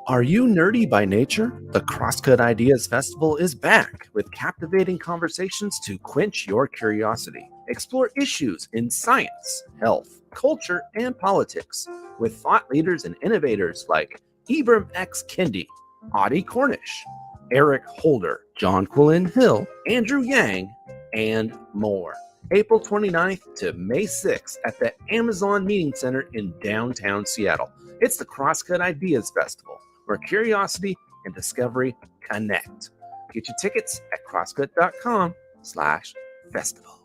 Are you nerdy by nature? The Crosscut Ideas Festival is back with captivating conversations to quench your curiosity. Explore issues in science, health, culture, and politics with thought leaders and innovators like Ibram X. Kendi, Audie Cornish, Eric Holder, John Quillen Hill, Andrew Yang, and more. April 29th to May 6th at the Amazon Meeting Center in downtown Seattle. It's the Crosscut Ideas Festival, where curiosity and discovery connect. Get your tickets at crosscut.com/festival.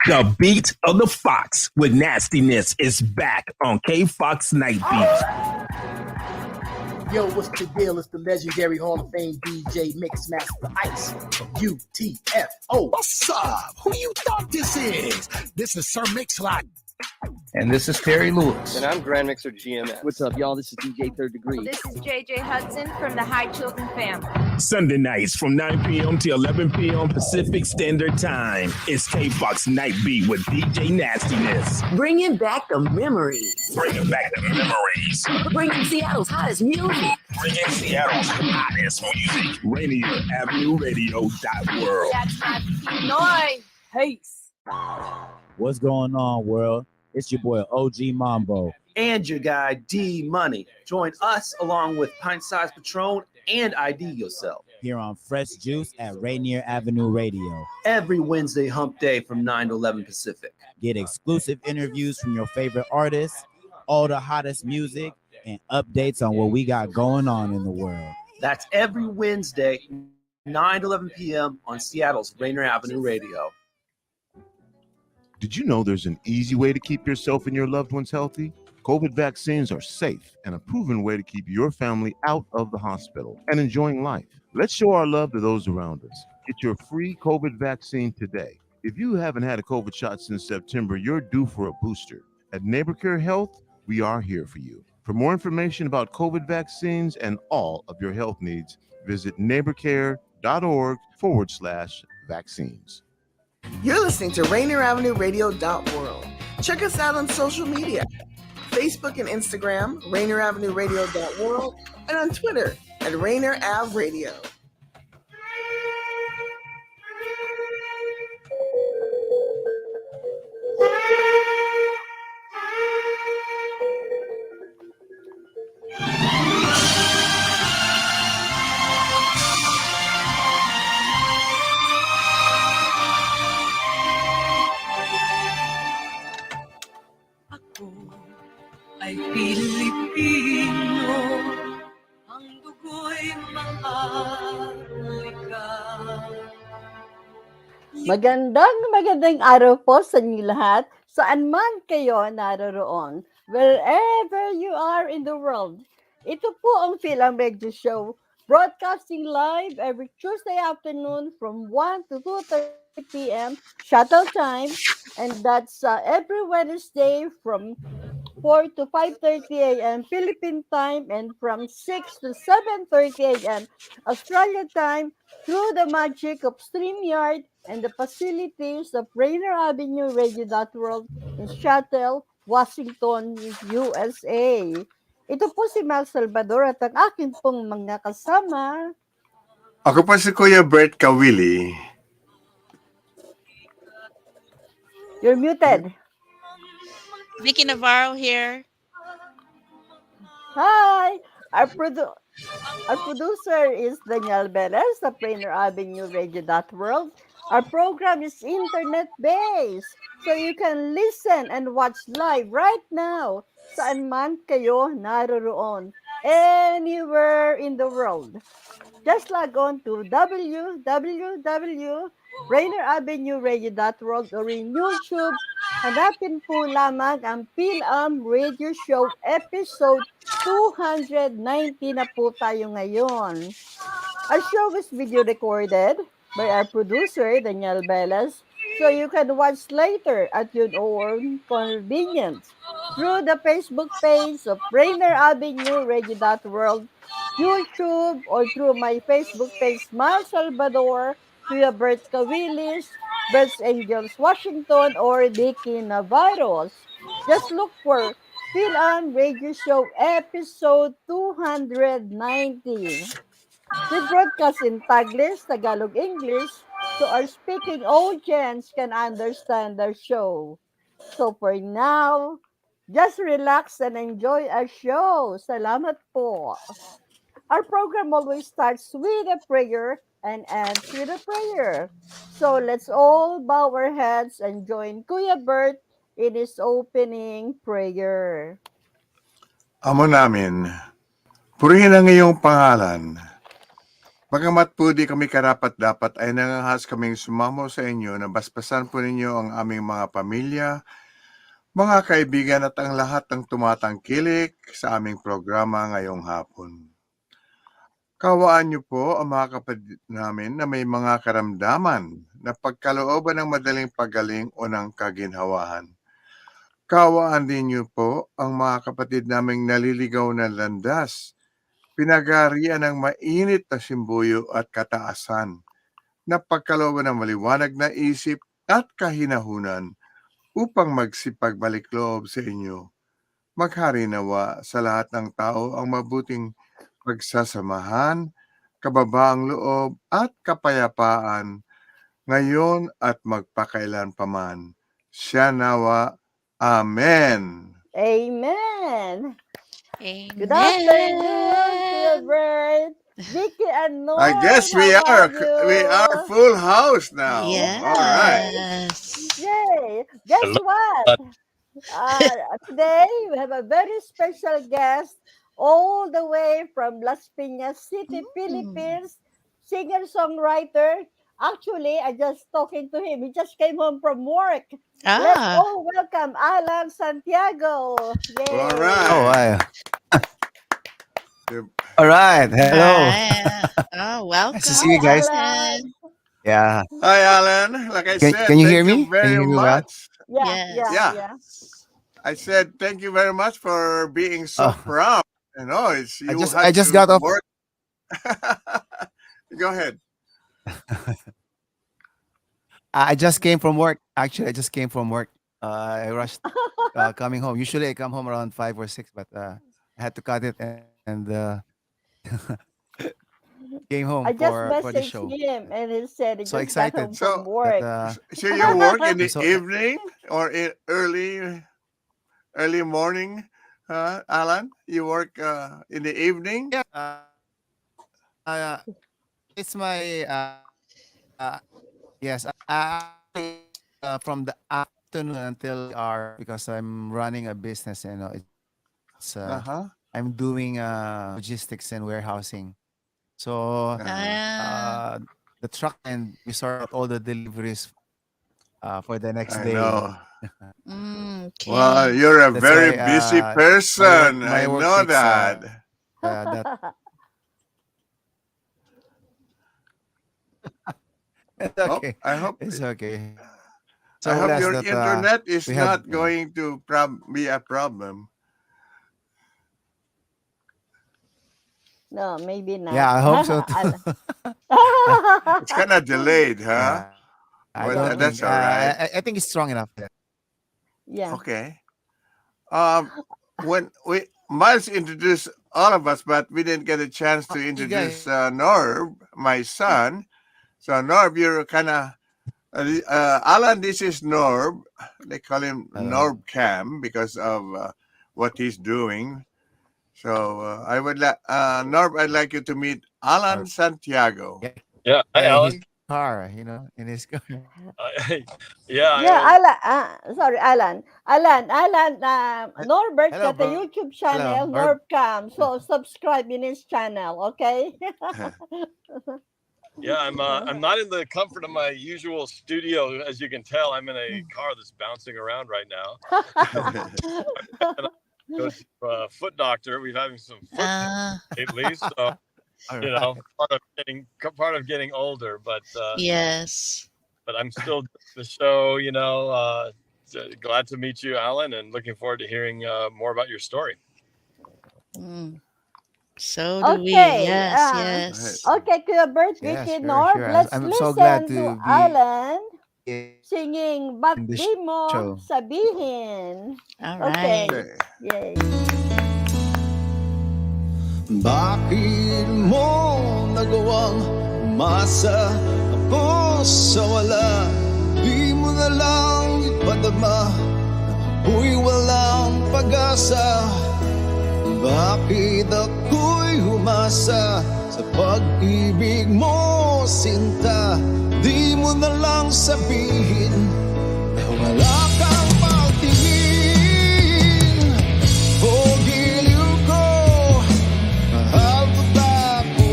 The beat of the Fox with nastiness is back on K-Fox Night Beat. Yo, what's the deal? It's the legendary Hall of Fame DJ Mixmaster Ice, UTFO. What's up? Who you thought this is? This is Sir Mix-a-Lot. And this is Terry Lewis. And I'm Grand Mixer GMS. What's up, y'all? This is DJ Third Degree. This is JJ Hudson from the High Children family. Sunday nights from 9 p.m. to 11 p.m. Pacific Standard Time. It's K-Fox Night Beat with DJ Nastiness. Bringing back the memories. Bringing back the memories. Bringing Seattle's hottest music. Bringing Seattle's hottest music. Rainier Avenue Radio .world. That's my Vicky Norb. Peace. What's going on, world? It's your boy OG Mambo. And your guy D Money. Join us along with Pint Size Patron and ID Yourself Here on Fresh Juice at Rainier Avenue Radio. every Wednesday hump day from 9 to 11 Pacific. Get exclusive interviews from your favorite artists, all the hottest music, and updates on what we got going on in the world. That's every Wednesday, 9 to 11 p.m. on Seattle's Rainier Avenue Radio. Did you know there's an easy way to keep yourself and your loved ones healthy? COVID vaccines are safe and a proven way to keep your family out of the hospital and enjoying life. Let's show our love to those around us. Get your free COVID vaccine today. If you haven't had a COVID shot since September, you're due for a booster. At NeighborCare Health, we are here for you. For more information about COVID vaccines and all of your health needs, visit neighborcare.org/vaccines. You're listening to Rainier Avenue Radio.world. Check us out on social media, Facebook and Instagram, Rainier Avenue Radio.world, and on Twitter at Rainier Av Radio. Ay Pilipino, ang dugo'y maharlika. Magandang araw po sa inyo lahat, saan man kayo naroroon, wherever you are in the world. Ito po ang Fil-Am Radio Show, broadcasting live every Tuesday afternoon from 1 to 2:30 p.m. shuttle time, and that's every Wednesday from 4 to 5:30 a.m. Philippine time, and from 6 to 7:30 a.m. Australian time, through the magic of StreamYard and the facilities of Rainier Avenue Radio.world in Seattle, Washington, USA. Ito po si Mal Salvador at ang akin pong mga kasama. Ako po si Kuya Bert Kawili. You're muted. Vicky Navarro here. Hi! Our producer is Daniel Beres of Rainier Avenue Radio.world. Our program is internet-based, so you can listen and watch live right now, saan man kayo naroroon, anywhere in the world. Just log on to www.rainieravenueradio.world or in YouTube. Hanapin po lamang ang Fil-Am Radio Show episode 290 na po tayo ngayon. Our show is video recorded by our producer, Daniel Belas, so you can watch later at your own convenience through the Facebook page of Rainier Avenue Radio.world, YouTube, or through my Facebook page, Mal Salvador, Kuya Bert Kawilis, Bert's Angels Washington, or Vicky Navarro. Just look for Fil-Am Radio Show episode 290. We broadcast in Taglish, Tagalog, English, so our speaking audience can understand our show. So for now, just relax and enjoy our show. Salamat po. Our program always starts with a prayer and ends with a prayer. So let's all bow our heads and join Kuya Bert in his opening prayer. Amo namin, purihin ang iyong pangalan. Bagamat po di kami karapat-dapat ay nangahas kaming sumamo sa inyo na basbasan po ninyo ang aming mga pamilya, mga kaibigan at ang lahat ng tumatangkilik sa aming programa ngayong hapon. Kawaan niyo po ang mga kapatid namin na may mga karamdaman na pagkalooban ng madaling pagaling o ng kaginhawahan. Kawaan din niyo po ang mga kapatid naming naliligaw na landas, pinagarian ng mainit na simbuyo at kataasan, na pagkalooban ng maliwanag na isip at kahinahunan upang magsipagbalik loob sa inyo. Maghari nawa sa lahat ng tao ang mabuting pagsasamahan, kababaang loob at kapayapaan ngayon at magpakailan paman. Siya nawa. Amen. Amen. Amen. Good afternoon, Kuya Bert, Vicky and Norb. I guess we are full house now. Yes. All right. Yay! Guess what? Today we have a very special guest all the way from Las Pinas City, Philippines, singer-songwriter. Actually, I just talking to him. He just came home from work. Let's all welcome Allan Santiago. Yay. All right. Oh, all right. Hello. Welcome. Nice to see you guys. Allan. Yeah. Hi, Allan. Like I said, Can you hear thank me? you very Can you hear me well? much. Yeah. I said thank you very much for being so prompt. You know, it's you I just got off work. Go ahead. I just came from work. Actually, I just came from work. I rushed coming home. Usually, I come home around 5 or 6, but I had to cut it and came home I just for the messaged show. him and he said he So just got excited. home from work. So you work in the So- evening or in early morning, Allan? You work in the evening? Yeah. It's my yes. From the afternoon until because I'm running a business. You know, it's I'm doing logistics and warehousing. So the truck and we sort out all the deliveries for the next day. Know. Okay. Well, you're a That's very why, busy person. my I work know takes, that. It's okay. I hope It's okay. I hope less your that, internet is we not had- going to be a problem. No, maybe not. Yeah, I hope so too. It's kind of delayed, huh? Yeah. I Well, don't that's think, all right. I think it's strong enough. Yeah. Okay. When Miles introduced all of us, but we didn't get a chance to introduce Norb, my son. So Norb, you're kind of Allan. This is Norb. They call him NorbCam because of what he's doing. So I would like Norb. I'd like you to meet Allan Santiago. Yeah, hi, Allan. His car, you know, in his car. Alan. Norbert Hello, got a bro. YouTube channel, Hello, NorbCam. So subscribe in his channel, okay? Yeah, I'm not in the comfort of my usual studio, as you can tell. I'm in a car that's bouncing around right now. Go to foot doctor. We're having some foot lately, so you know, part of getting older. But yes, but I'm still doing the show. You know, glad to meet you, Allan, and looking forward to hearing more about your story. So do we. Okay. Yes. Okay, Kuya Bert, Yeah, Vicky sure, Norb, sure. let's I'm listen so glad to to be- Allan. singing Ba't in this Di Mo show. Sabihin. All Okay. right. Yay. Bakit mo nagawang masa ako sa wala? Di mo na lang ipadama na ako'y walang pag-asa. Bakit ako'y humasa sa pag-ibig mo, sinta? Di mo na lang sabihin na wala kang pagtingin. O giliw ko, mahal mo ba ako?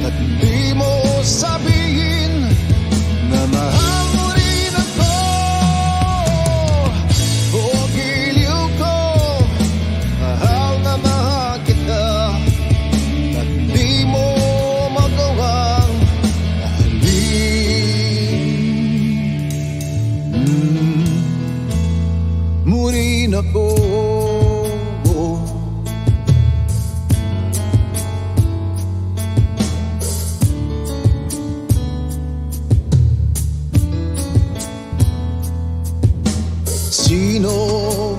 At di mo sabihin na mahal mo rin ako. O giliw ko, mahal na mahal kita. At di mo magawang muli na ko. Sino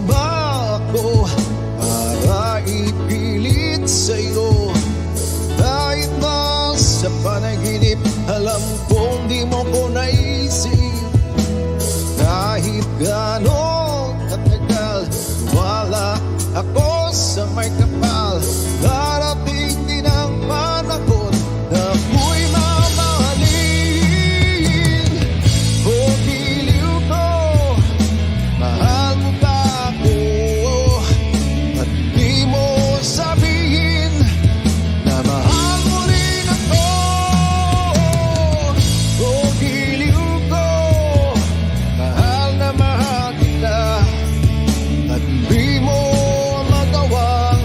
ba ako para ipilit sa'yo? Kahit ba sa panaginip, alam kong di mo ko naisip. Kahit gano'n katagal, wala ako sa may kapal. Darating din ang panahon na ako'y mamahalin. O giliw ko, mahal mo ba ako? At di mo sabihin na mahal mo rin ako. O giliw ko, mahal na mahal kita. At di mo magawang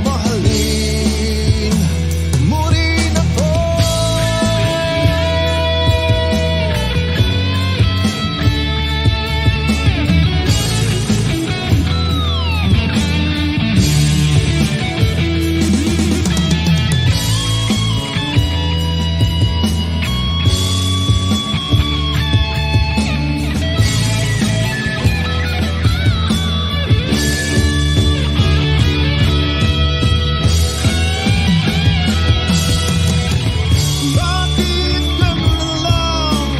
mahalin mo rin ako. Bakit ganun lang?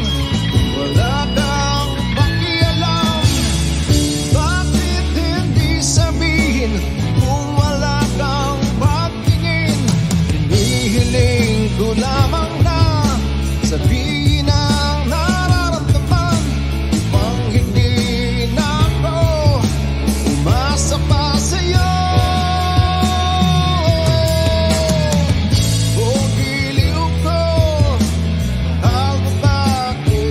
Wala kang pakialam. Bakit hindi sabihin kung wala kang pagtingin? Hinihiling ko lamang na sabihin ang nararamdaman. Upang hindi na ako umasa pa sa'yo. O giliw ko, mahal mo ba ako?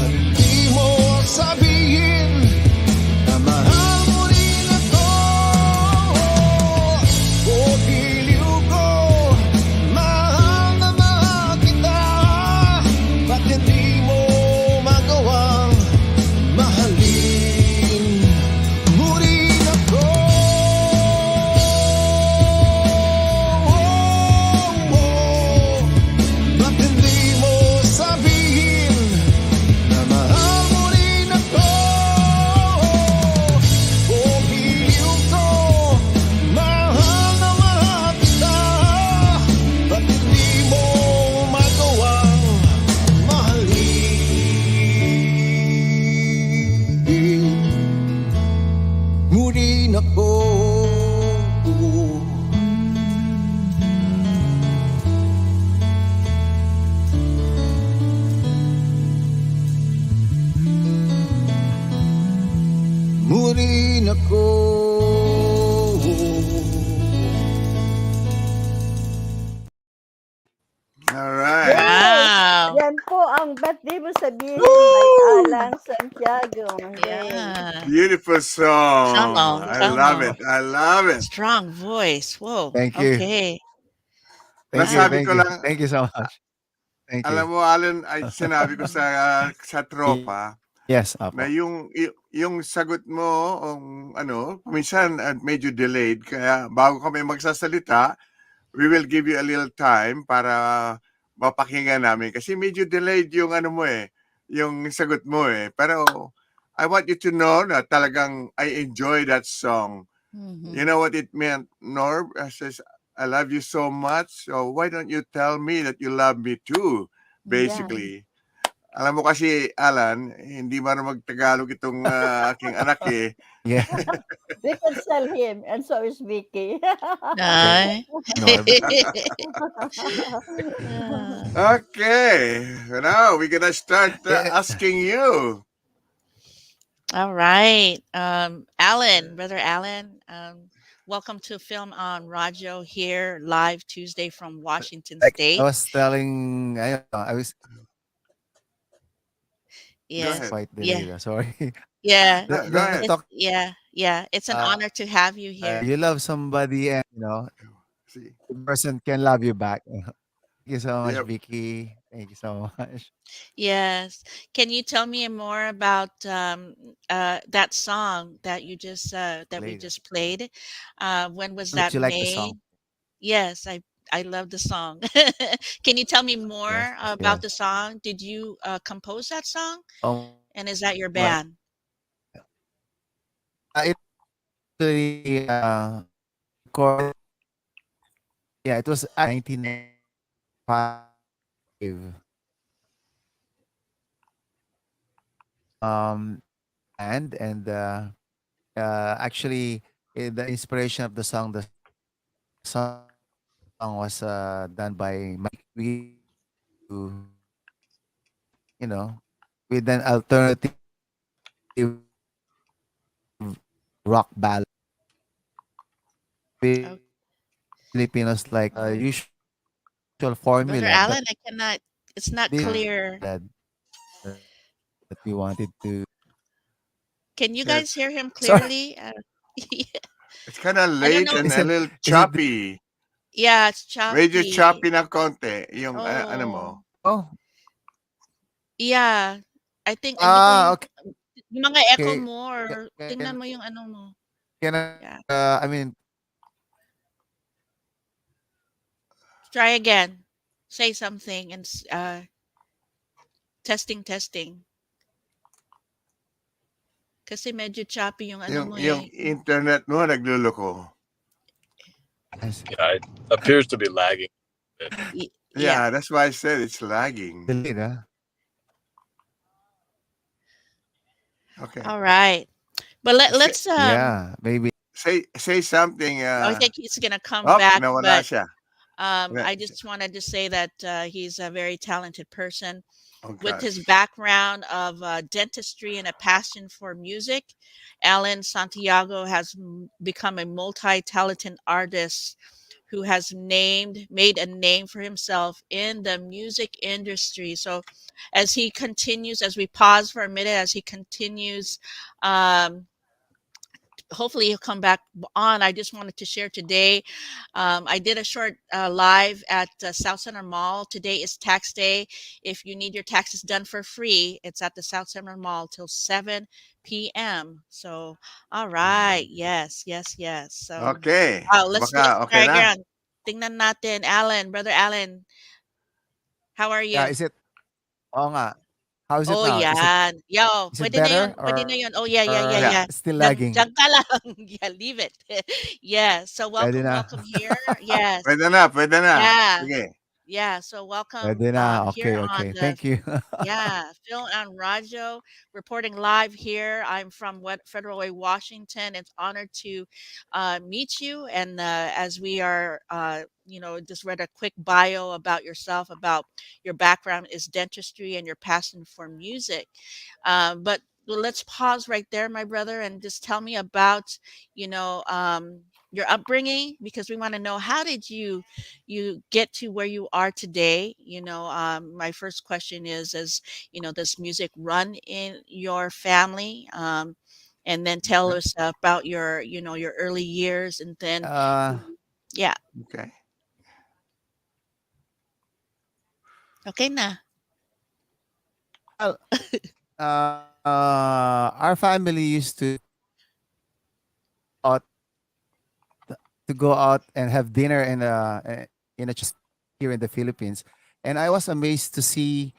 At di mo sabihin na mahal mo rin ako. O giliw ko, mahal na mahal kita. Ba't hindi mo magawang mahalin mo rin ako? Ba't hindi mo sabihin na mahal mo rin ako? O giliw ko, mahal na mahal kita. Ba't hindi mo magawang mahalin mo rin ako? Mo rin ako. Alright. Wow. Yan po ang Ba't Di Mo Sabihin by Allan Santiago. Yeah. Beautiful song. Song, I love it. I love it. Strong voice. Whoa. Thank you. Okay. Thank you, Nasabi thank ko you. lang, Thank you so much. Thank you. alam mo, Alan, ay sinabi ko sa tropa Yes, apo. na yung sagot mo, minsan medyo delayed, kaya bago kami magsasalita, we will give you a little time para mapakinggan namin kasi medyo delayed yung ano mo yung sagot mo Pero I want you to know na talagang I enjoy that song. You know what it meant, Norb? I says, I love you so much. So why don't you tell me that you love me too? Basically. Alam mo kasi, Alan, hindi marunong mag-Tagalog itong aking anak Yeah. We can sell him, and so is Vicky. Ay. Okay. Now we're gonna start asking you. All right. Allan, Brother Allan, welcome to Fil-Am Radio here, live Tuesday from Washington Like State. I was telling, I was Yes. quite Yeah. delayed. Sorry. Yeah. Go ahead. It's an honor to have you here. You love somebody, and the person can love you back. Thank you so much, Vicky. Thank you so much. Yes. Can you tell me more about that song that you just we just played? When was That that you like the made? song. Yes, I love the song. Can you tell me more about the song? Did you compose that song? And is that your band? It actually recorded. Yeah, it was 1995. And actually the inspiration of the song was done by Mike. With an alternative rock ballad. Filipinos like usual formula. Brother Allan, I cannot. It's not but clear. that we wanted to. Can you guys hear him clearly? It's kind of I don't late know. and a little choppy. Yeah, it's choppy. Medyo choppy na konti yung ano mo. Oh. Yeah. I think Okay. yung mga echo Okay. mo or tingnan mo yung ano mo. Can I? I mean, Try again. Say something and testing. Kasi medyo choppy yung ano mo Yung internet mo nagluloko. Yeah, it appears to be lagging. Yeah, that's why I said it's lagging. Delayed, Okay. All right. But let's maybe say something. I think he's gonna come back. Nawala But siya. I just wanted to say that he's a very talented person with gosh. his background of dentistry and a passion for music. Allan Santiago has become a multi-talented artist who has made a name for himself in the music industry. So as he continues, as we pause for a minute, as he continues, hopefully he'll come back on. I just wanted to share today. I did a short live at South Center Mall. Today is tax day. If you need your taxes done for free, it's at the South Center Mall till 7 p.m. So, all right. Yes. So, Okay. let's Baka okay try na. again. Tingnan natin. Allan, Brother Allan, how are you? yeah. Is it? Oo nga. How is it Oh, now? yan. Yo, Is it pwede na better yun. Pwede na yun. Oh, yeah. Yeah, still lagging. Diyan ka lang. Yeah, leave it. Yeah. So Pwede welcome na. here. Yes. Pwede na. Yeah. Sige. Yeah. So welcome Pwede na. here Okay. on the Thank you. Fil-Am Radio, reporting live here. I'm from Federal Way, Washington. It's an honor to meet you. And as we are, just read a quick bio about yourself, about your background is dentistry and your passion for music. But let's pause right there, my brother, and just tell me about, your upbringing, because we want to know, how did you get to where you are today? My first question is, does music run in your family? And then tell us about your early years, and then yeah. Okay. Okay na. Well, our family used to go out and have dinner in a here in the Philippines, And I was amazed to see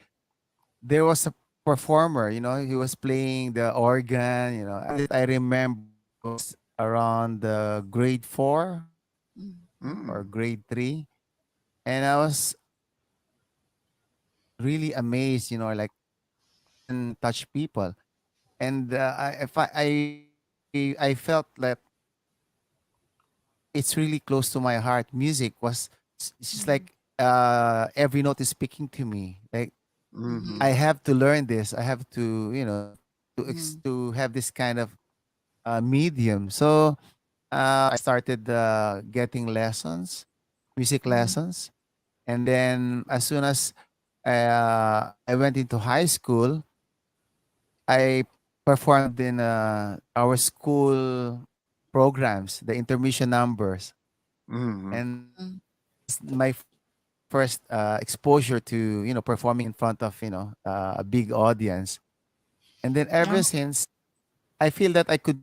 there was a performer, he was playing the organ, I remember it was around the grade 4 or grade 3. And I was really amazed, like and touch people. And I felt that it's really close to my heart. Music was it's just like every note is speaking to me. Like I have to learn this. I have to, to have this kind of medium. So I started getting lessons, music lessons, and then as soon as I went into high school, I performed in our school programs, the intermission numbers, and my first exposure to performing in front of a big audience. And then ever since, I feel that I could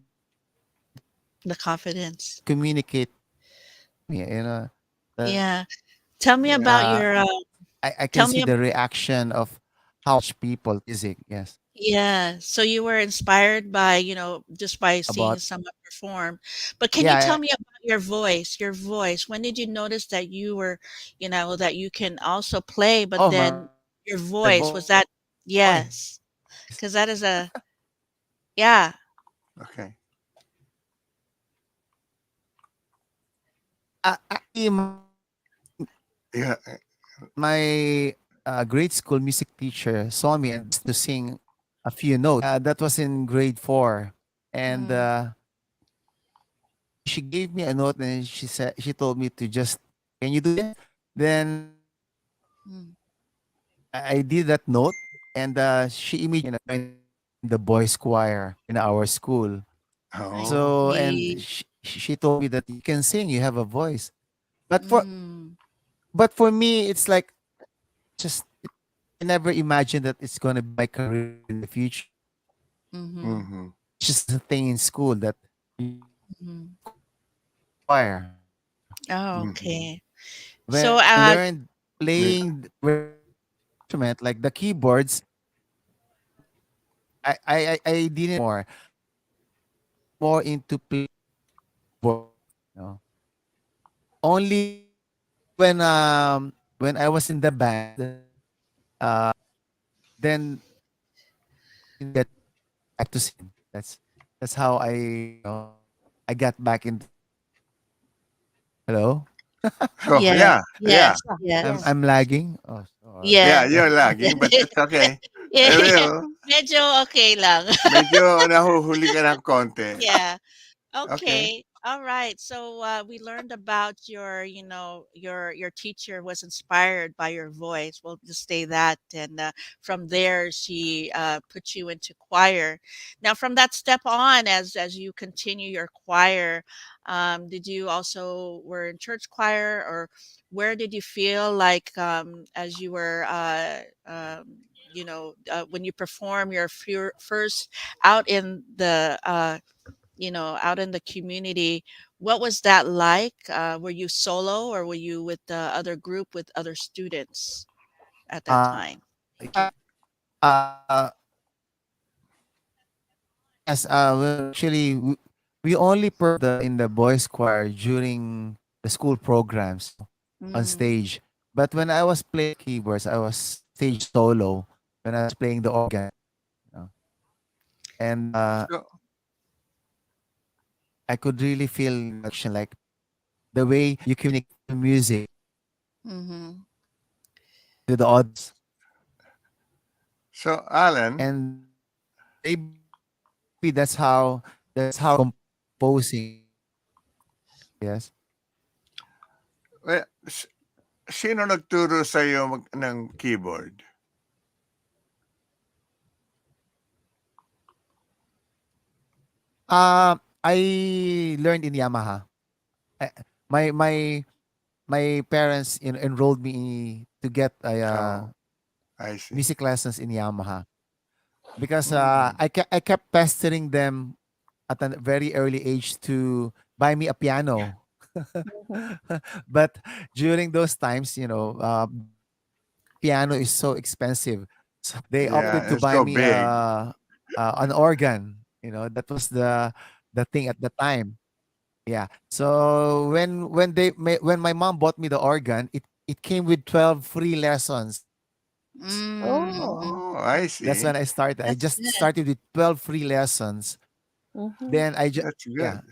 The confidence. communicate. The, Yeah. Tell me about uh, your I can tell see me the reaction of how much people music. Yes, yeah, so you were inspired by, just by seeing about someone perform. But can you tell yeah me about your voice? Your voice. When did you notice that you were, that you can also play, but oh my then your voice. voice, was that yes, because that is a yeah. Okay. Actually, Yeah. my grade school music teacher saw me and asked to sing a few notes. That was in grade 4, and she gave me a note and she told me to just, can you do it? Then I did that note, and she immediately joined the boys choir in our school. I So see. and she told me that you can sing, you have a voice. But Mm, for me, it's like just I never imagined that it's gonna be my career in the future. mhm, It's just a thing in school that mhm. choir. Oh, okay. When So, I learned playing the instrument like the keyboards, I didn't more into play board. Only when I was in the band, uh then get back to sing. That's how I got back into. Hello? So yes, yeah, yeah, yes, yes. I'm lagging. Oh, sorry. yeah. Yes. You're lagging, but it's okay. Yeah, I yeah. will. Medyo okay lang. Medyo nahuhuli ka ng konti. Yeah. Okay. Okay. All right. So we learned about your teacher was inspired by your voice. We'll just say that, and from there she put you into choir. Now, from that step on, as you continue your choir, did you also were in church choir, or where did you feel like as you were when you perform your first out in the out in the community, what was that like? Were you solo or were you with the other group with other students at that Uh, time? yeah, uh, yes, well, actually, we only in the boys choir during the school programs on Mm, stage. But when I was playing keyboards, I was stage solo when I was playing the organ. You know. And So, I could really feel action, like the way you communicate music mm-hmm. to the audience. so Alan, And maybe that's how composing. Yes. well, sino nagturo sa iyo ng keyboard? I learned in Yamaha. Uh, My my my parents enrolled me to get a Oh, I see. music lessons in Yamaha because Mm. I kept pestering them at a very early age to buy me a piano. But during those times, piano is so expensive. So they Yeah, opted to it's buy so me big. an organ. That was the thing at the time. Yeah. So when my mom bought me the organ, it came with 12 free lessons. Oh. Oh, I That's see. when I started. I That's just good. started with 12 free lessons. Mm-hmm. Then I just That's yeah, good.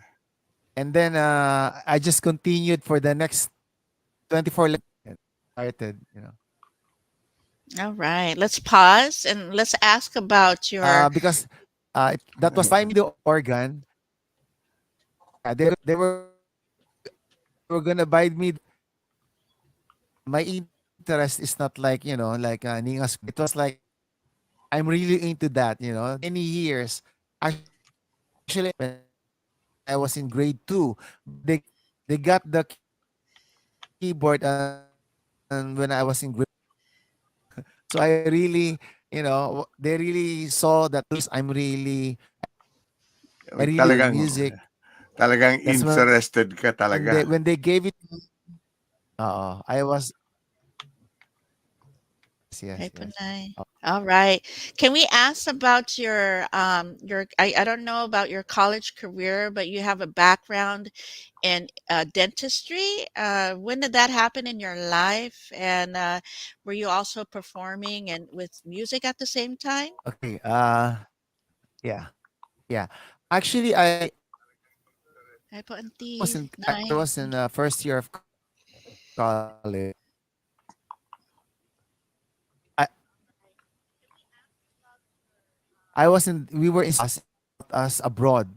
and then I just continued for the next 24 lessons. Started. All right. Let's pause and let's ask about your. Because that was buy me the organ. They were gonna buy me. My interest is not like Ninga's. It was like I'm really into that. Many years. Actually, when I was in grade two, they got the keyboard and when I was in grade. So I really, they really saw that I really love Talagang, music. talagang That's interested ka talaga. when they gave it. I was Hey, yes. Panay. All right. Can we ask about your I don't know about your college career, but you have a background in dentistry. When did that happen in your life? And were you also performing and with music at the same time? Okay. Yeah. Yeah. Actually, I Hi po, was auntie. in I Nay. was in first year of college. I I was in we were in us abroad,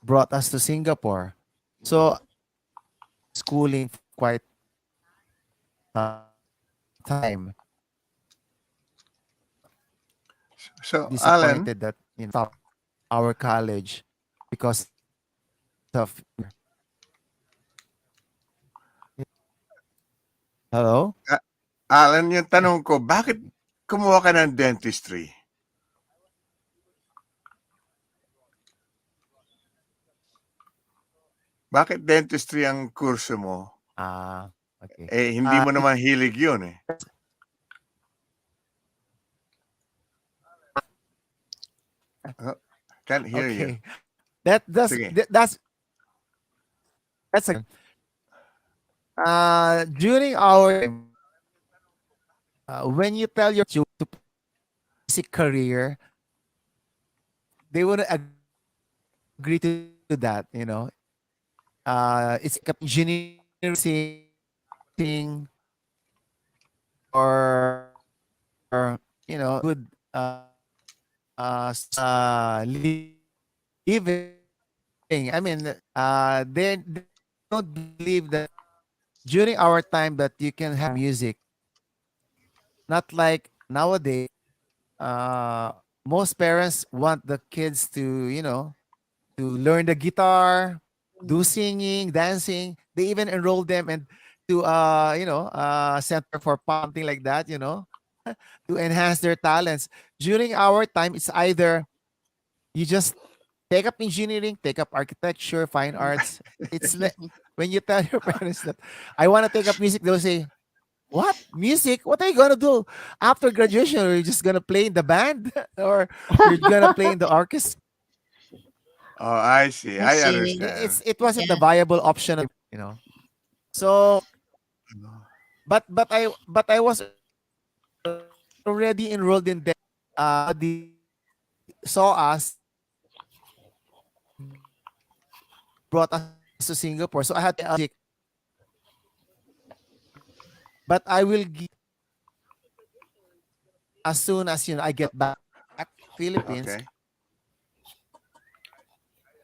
brought us to Singapore. So schooling for quite time. So, Alan, Disappointed that stop our college because of hello. Alan, yung tanong ko, bakit kumuha ka ng dentistry? Bakit dentistry ang kurso mo? Okay. Hindi mo naman hilig yun eh. Can't hear you. Okay. That's Sige. that's during our when you tell your children to basic career, they wouldn't agree to that. It's like engineering or good living. I mean, they don't believe that during our time that you can have music. Not like nowadays. Most parents want the kids to learn the guitar, do singing, dancing. They even enroll them and to center for something like that. To enhance their talents. During our time, it's either you just take up engineering, take up architecture, fine arts. It's when you tell your parents that I want to take up music, they'll say, "What music? What are you gonna do after graduation? Are you just gonna play in the band, or you're gonna play in the orchestra?" Oh, I see. I I see. understand. It wasn't the Yeah. viable option. So, but I was already enrolled in that. They saw us, brought us to Singapore, so I had to. But I will give as soon as I get back Philippines. Okay.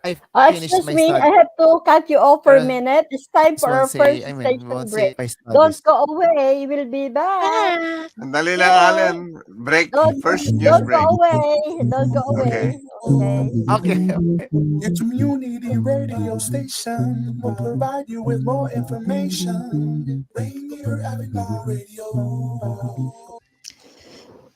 I finished Excuse my me, I study. have to cut you off for a Parents minute. It's time for our won't first say. I mean, station won't break. say my Don't studies. go away. We'll be back. Ah, Sandali lang, Yay! Alan. Break. Don't First news don't go break. away. Don't go Okay. away. Okay. Okay. Your community radio station will provide you with more information. Rainier Avenue Radio.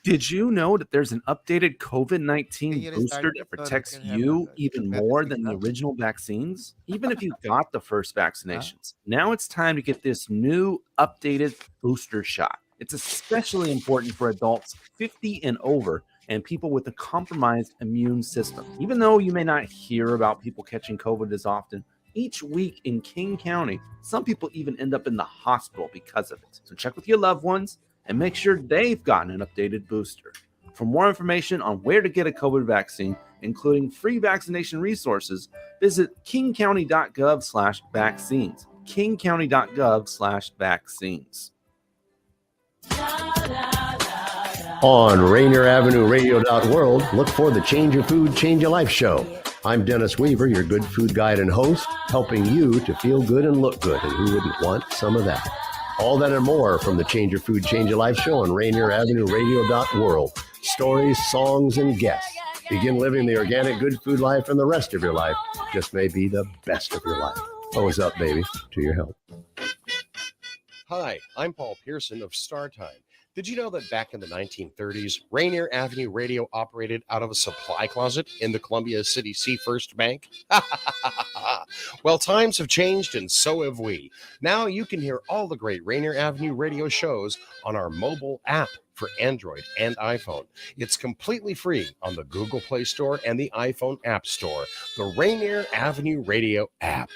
Did you know that there's an updated COVID 19 Can you booster restart that it so that we protects can have you a even better more than the signal? original vaccines? Even if you got the first Huh? vaccinations, now it's time to get this new updated booster shot. It's especially important for adults 50 and over and people with a compromised immune system. Even though you may not hear about people catching COVID as often, each week in King County, some people even end up in the hospital because of it. So check with your loved ones and make sure they've gotten an updated booster. For more information on where to get a COVID vaccine, including free vaccination resources, visit kingcounty.gov/vaccines. kingcounty.gov/vaccines. On RainierAvenueRadio.world, look for the Change Your Food, Change Your Life show. I'm Dennis Weaver, your good food guide and host, helping you to feel good and look good, and who wouldn't want some of that? All that and more from the Change Your Food, Change Your Life show on RainierAvenueRadio.world. Stories, songs, and guests. Begin living the organic good food life, and the rest of your life just may be the best of your life. Always up, baby, to your health. Hi, I'm Paul Pearson of StarTime. Did you know that back in the 1930s, Rainier Avenue Radio operated out of a supply closet in the Columbia City Sea First Bank? Well, times have changed and so have we. Now you can hear all the great Rainier Avenue Radio shows on our mobile app for Android and iPhone. It's completely free on the Google Play Store and the iPhone App Store. The Rainier Avenue Radio app.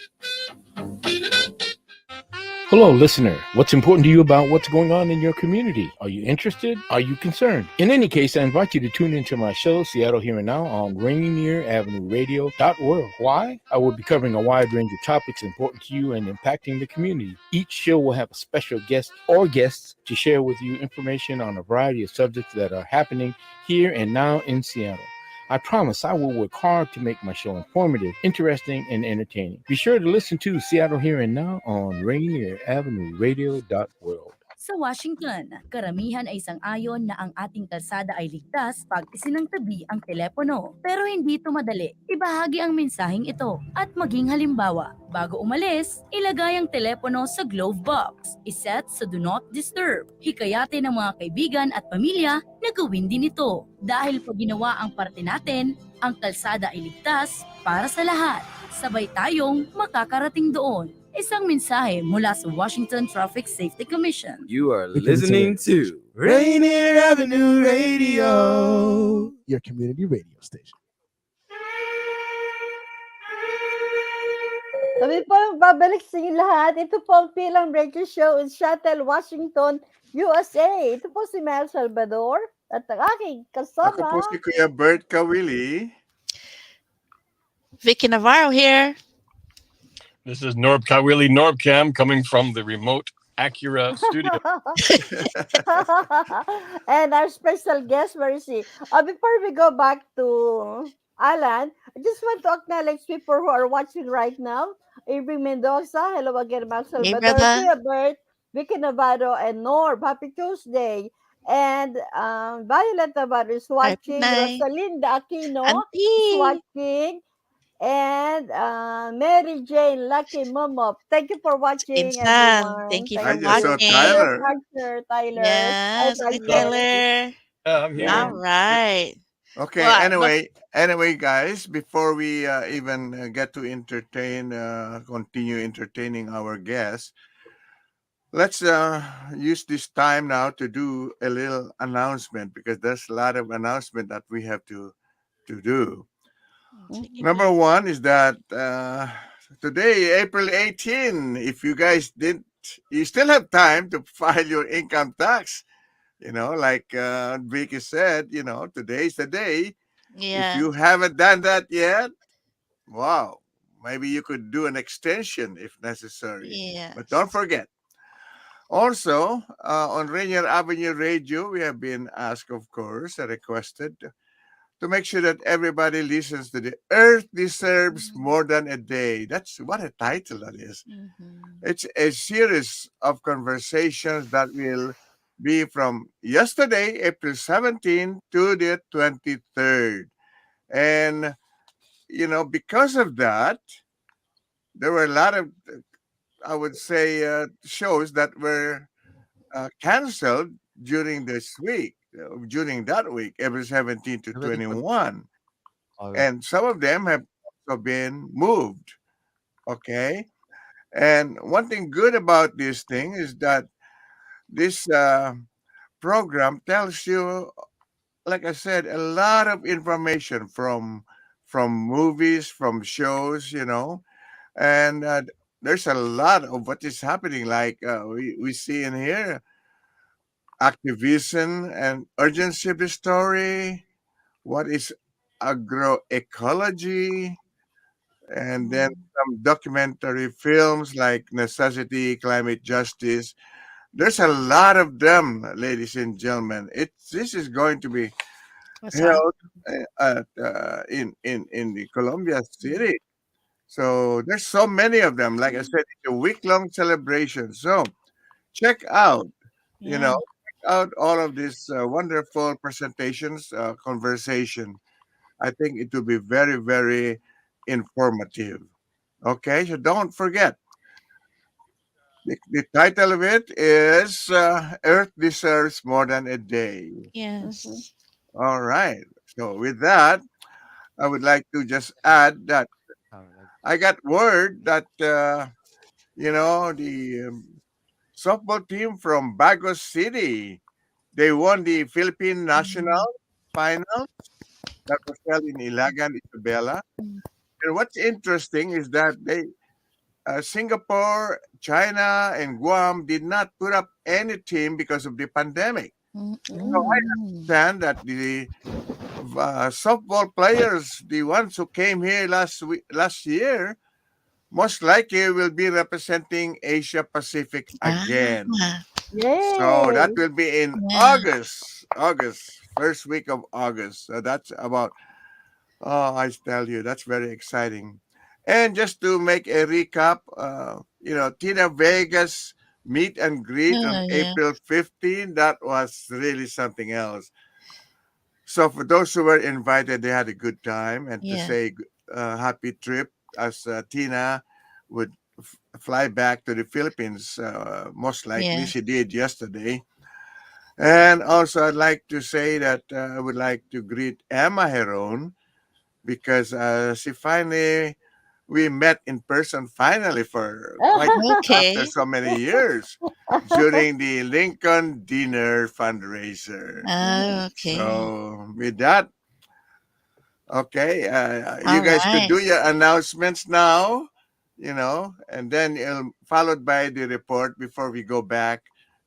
Hello, listener. What's important to you about what's going on in your community? Are you interested? Are you concerned? In any case, I invite you to tune into my show, Seattle Here and Now, on RainierAvenueRadio.world. Why? I will be covering a wide range of topics important to you and impacting the community. Each show will have a special guest or guests to share with you information on a variety of subjects that are happening here and now in Seattle. I promise I will work hard to make my show informative, interesting, and entertaining. Be sure to listen to Seattle Here and Now on RainierAvenueRadio.world. Sa Washington, karamihan ay sang-ayon na ang ating kalsada ay ligtas pag isinangtabi ang telepono. Pero hindi ito madali. Ibahagi ang mensaheng ito at maging halimbawa. Bago umalis, ilagay ang telepono sa glove box. Iset sa Do Not Disturb. Hikayatin ng mga kaibigan at pamilya na gawin din ito. Dahil pag ginawa ang parte natin, ang kalsada ay ligtas para sa lahat. Sabay tayong makakarating doon. Isang mensahe mula sa Washington Traffic Safety Commission. You are listening to Rainier Avenue Radio, your community radio station. Kami po babalik sa inyo lahat. Ito po ang Fil-Am Radio Show in Seattle, Washington, USA. Ito po si Mel Salvador at ang aking kasama. Ako po si Kuya Bert Kawili. Vicky Navarro here. This is NorbCam coming from the remote Acura studio. And our special guest, where is he? Before we go back to Allan, I just want to acknowledge people who are watching right now. Irving Mendoza, hello again, Max Salvador, Kuya Bert, Vicky Navarro, and Norb. Happy Tuesday. And Violet Navarro is watching. Rosalinda Aquino is watching. And Mary Jane, Lucky Momo, thank you for watching. Thank you for watching. Tyler. Yes, Tyler. I'm here. All right. Okay. Anyway, guys, before we even get to continue entertaining our guests, let's use this time now to do a little announcement, because there's a lot of announcement that we have to do. Number one is that today, April 18, if you guys you still have time to file your income tax. You know, like Vicky said, today's the day. Yeah. If you haven't done that yet, wow, maybe you could do an extension if necessary. Yeah. But don't forget. Also, on Rainier Avenue Radio, we have been asked, of course, requested to make sure that everybody listens to the Earth Deserves More Than a Day. That's what a title that is. It's a series of conversations that will be from yesterday, April 17, to the 23rd. And, because of that, there were a lot of, I would say, shows that were canceled during this week. During that week, April 17 to 21. And some of them have also been moved. Okay. And one thing good about this thing is that this program tells you, like I said, a lot of information from movies, from shows, and there's a lot of what is happening. Like we see in here, activism and urgency of the story. What is agroecology? And then some documentary films like Necessity, Climate Justice. There's a lot of them, ladies and gentlemen. This is going to be What's that? held in the Columbia City. So there's so many of them. Like I said, it's a week-long celebration. So check out, Yeah. check out all of these wonderful presentations, conversation. I think it will be very, very informative. Okay, so don't forget. The title of it is Earth Deserves More Than a Day. Yes. All right. So with that, I would like to just add that I got word that the softball team from Bago City, they won the Philippine National Final that was held in Ilagan, Isabela. And what's interesting is that Singapore, China, and Guam did not put up any team because of the pandemic. So I understand that the softball players, the ones who came here last year, most likely will be representing Asia Pacific again. So that will be in August, first week of August. So that's about, I tell you, that's very exciting. And just to make a recap, Tina Vegas meet and greet on April 15, that was really something else. So for those who were invited, they had a good time, and to say happy trip as Tina would fly back to the Philippines. Most likely she did yesterday. And also I'd like to say that I would like to greet Emma Heron because we met in person finally for after so many years during the Lincoln Dinner fundraiser. So with that, okay, you guys could do your announcements now, and then followed by the report before we go back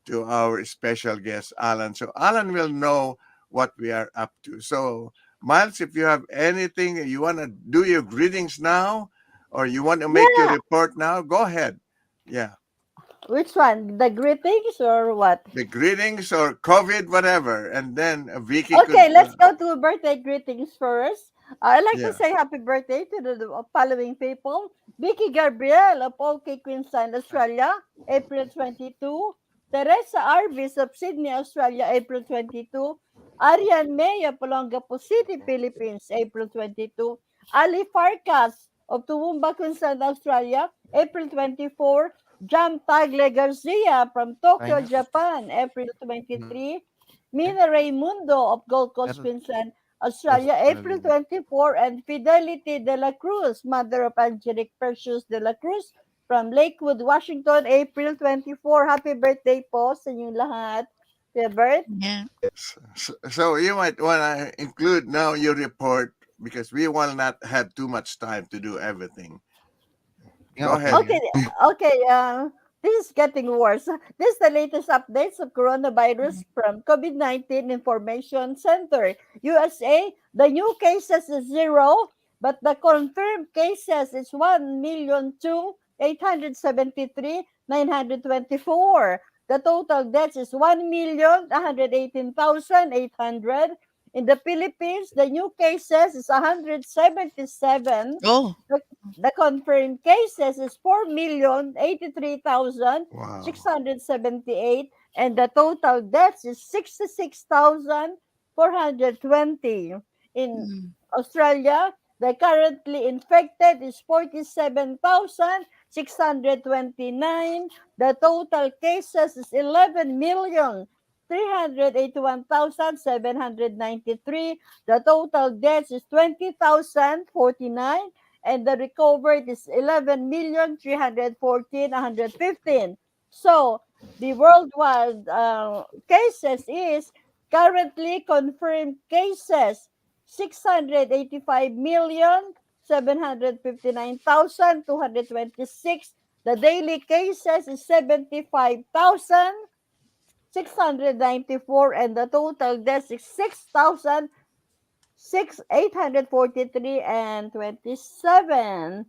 to our special guest, Allan. So Allan will know what we are up to. So Miles, if you have anything you want to do your greetings now, or you want to make your report now, go ahead. Yeah. Which one? The greetings or what? The greetings or COVID, whatever. And then Vicky Okay, let's go to birthday greetings first. I'd like to say happy birthday to the following people. Vicky Gabriel of OK Queensland, Australia, April 22. Teresa Arvis of Sydney, Australia, April 22. Arian May of Olongapo City, Philippines, April 22. Ali Farkas of Toowoomba, Queensland, Australia, April 24. Jam Tagle Garcia from Tokyo, Japan, April 23. Mina Raimundo of Gold Coast, Queensland, Australia, April 24. And Fidelity de la Cruz, mother of Angelique Precious de la Cruz, from Lakewood, Washington, April 24. Happy birthday po sa inyong lahat. Kuya Bert? Yeah. So you might want to include now your report because we will not have too much time to do everything. Go ahead. Okay. This is getting worse. This is the latest updates of coronavirus from COVID-19 Information Center. USA, the new cases is 0, but the confirmed cases is 1,873,924. The total deaths is 1,118,800. In the Philippines, the new cases is 177. The confirmed cases is 4,083,678. And the total deaths is 66,420. In Australia, the currently infected is 47,629. The total cases is 11,381,793. The total deaths is 20,049. And the recovered is 11,314,115. So, The worldwide cases is currently confirmed cases 685,759,226. The daily cases is 75,694, and the total deaths is 6,843 and 27.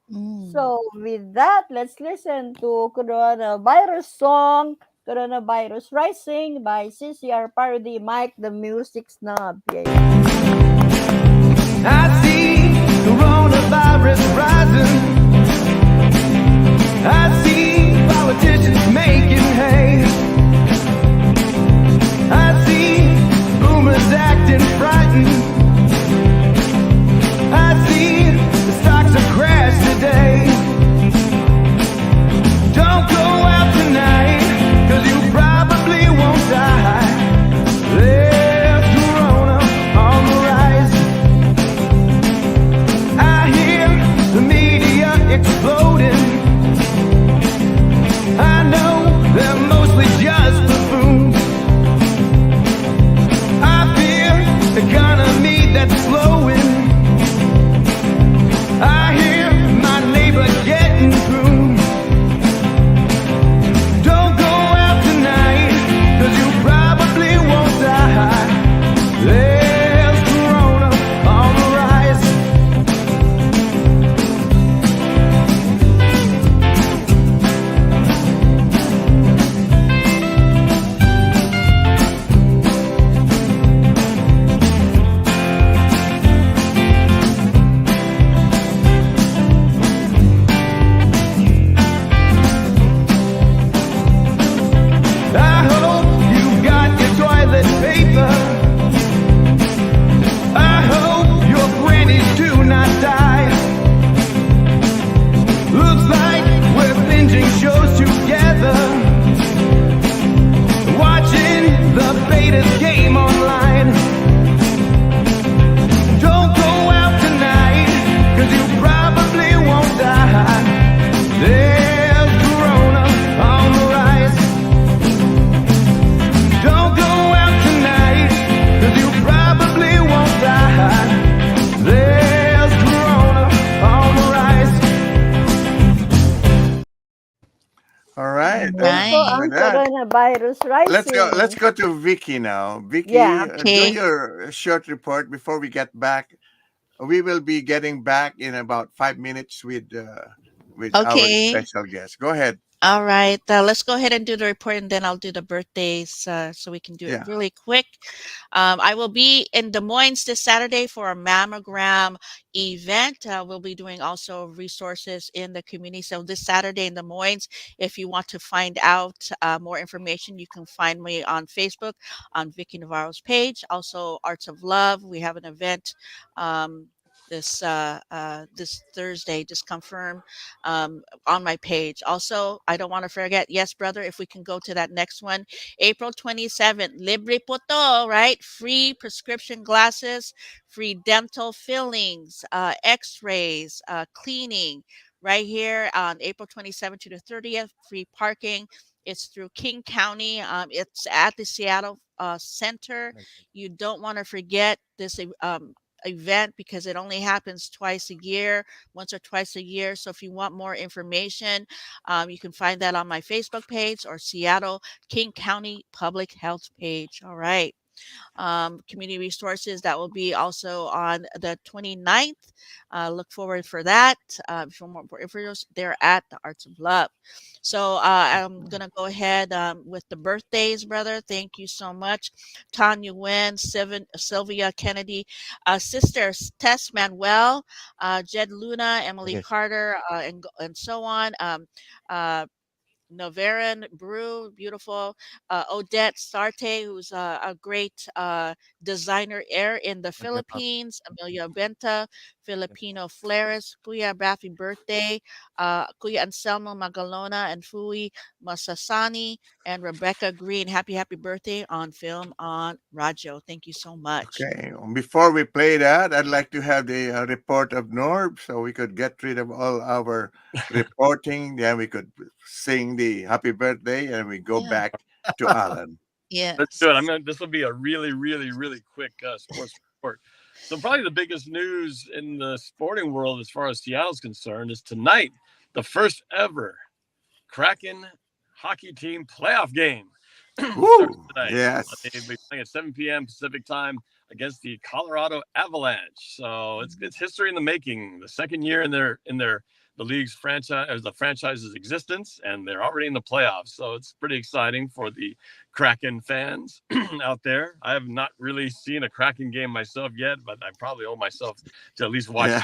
So with that, let's listen to Coronavirus song, Coronavirus Rising by CCR Parody Mike the Music Snob. Yeah. I see coronavirus rising. I see politicians making hay. I see boomers acting frightened. I see the stocks have crashed today. Don't go out tonight, 'cause you probably won't die. There's corona on the rise. I hear the media exploding. I know they're mostly just buffoons. I fear the economy that's slowing. I hear my neighbor getting pruned. Don't go out tonight, 'cause you probably won't die. There's corona on the rise. I hope you've got your toilet paper. I hope your grannies do not die. Looks like we're binging shows together, watching the Raiders game online. Don't go out tonight, 'cause you probably won't die. There's corona on the rise. Don't go out tonight, 'cause you probably won't die. There's corona on the rise. All right. Yan po ang With that, Coronavirus Rising. let's go to Vicky now. Vicky, Yeah. do Okay. your short report before we get back. We will be getting back in about 5 minutes with our Okay. special guest. Go ahead. All right. Let's go ahead and do the report, and then I'll do the birthdays so we can do Yeah. it really quick. I will be in Des Moines this Saturday for a mammogram event. We'll be doing also resources in the community. So this Saturday in Des Moines, if you want to find out more information, you can find me on Facebook on Vicky Navarro's page. Also, Arts of Love. We have an event this Thursday, just confirmed on my page. Also, I don't want to forget, yes, brother, if we can go to that next one, April 27th, libre po to, right? Free prescription glasses, free dental fillings, x-rays, cleaning, right here on April 27th to the 30th, free parking. It's through King County. It's at the Seattle Center. You don't want to forget this event because it only happens twice a year, once or twice a year. So if you want more information, you can find that on my Facebook page or Seattle King County Public Health page. All right. Community resources that will be also on the 29th. Look forward for that. If you want more information, they're at the Arts of Love. So I'm gonna go ahead with the birthdays, brother. Thank you so much, Tanya Nguyen, Sylvia Kennedy, sister Tess Manuel, Jed Luna, Emily Carter, and so on. Navarin Brew, beautiful. Odette Sarte, who's a great designer in the Philippines. Amelia Benta, Filipino Flares, Kuya Happy birthday, Kuya Anselmo Magalona and Fui Masasani, and Rebecca Green. Happy birthday on Film on Radio. Thank you so much. Okay. Before we play that, I'd like to have the report of Norb so we could get rid of all our reporting. Then we could sing the happy birthday and we go back to Allan. Yeah. Let's do it. This will be a really, really, really quick sports report. So probably the biggest news in the sporting world as far as Seattle's concerned is tonight, the first ever Kraken hockey team playoff game. Woo! Yes. They'll be playing at 7 p.m. Pacific time against the Colorado Avalanche. So it's history in the making. The second year in the league's franchise, or the franchise's existence, and they're already in the playoffs. So it's pretty exciting for the Kraken fans out there. I have not really seen a Kraken game myself yet, but I probably owe myself to at least watch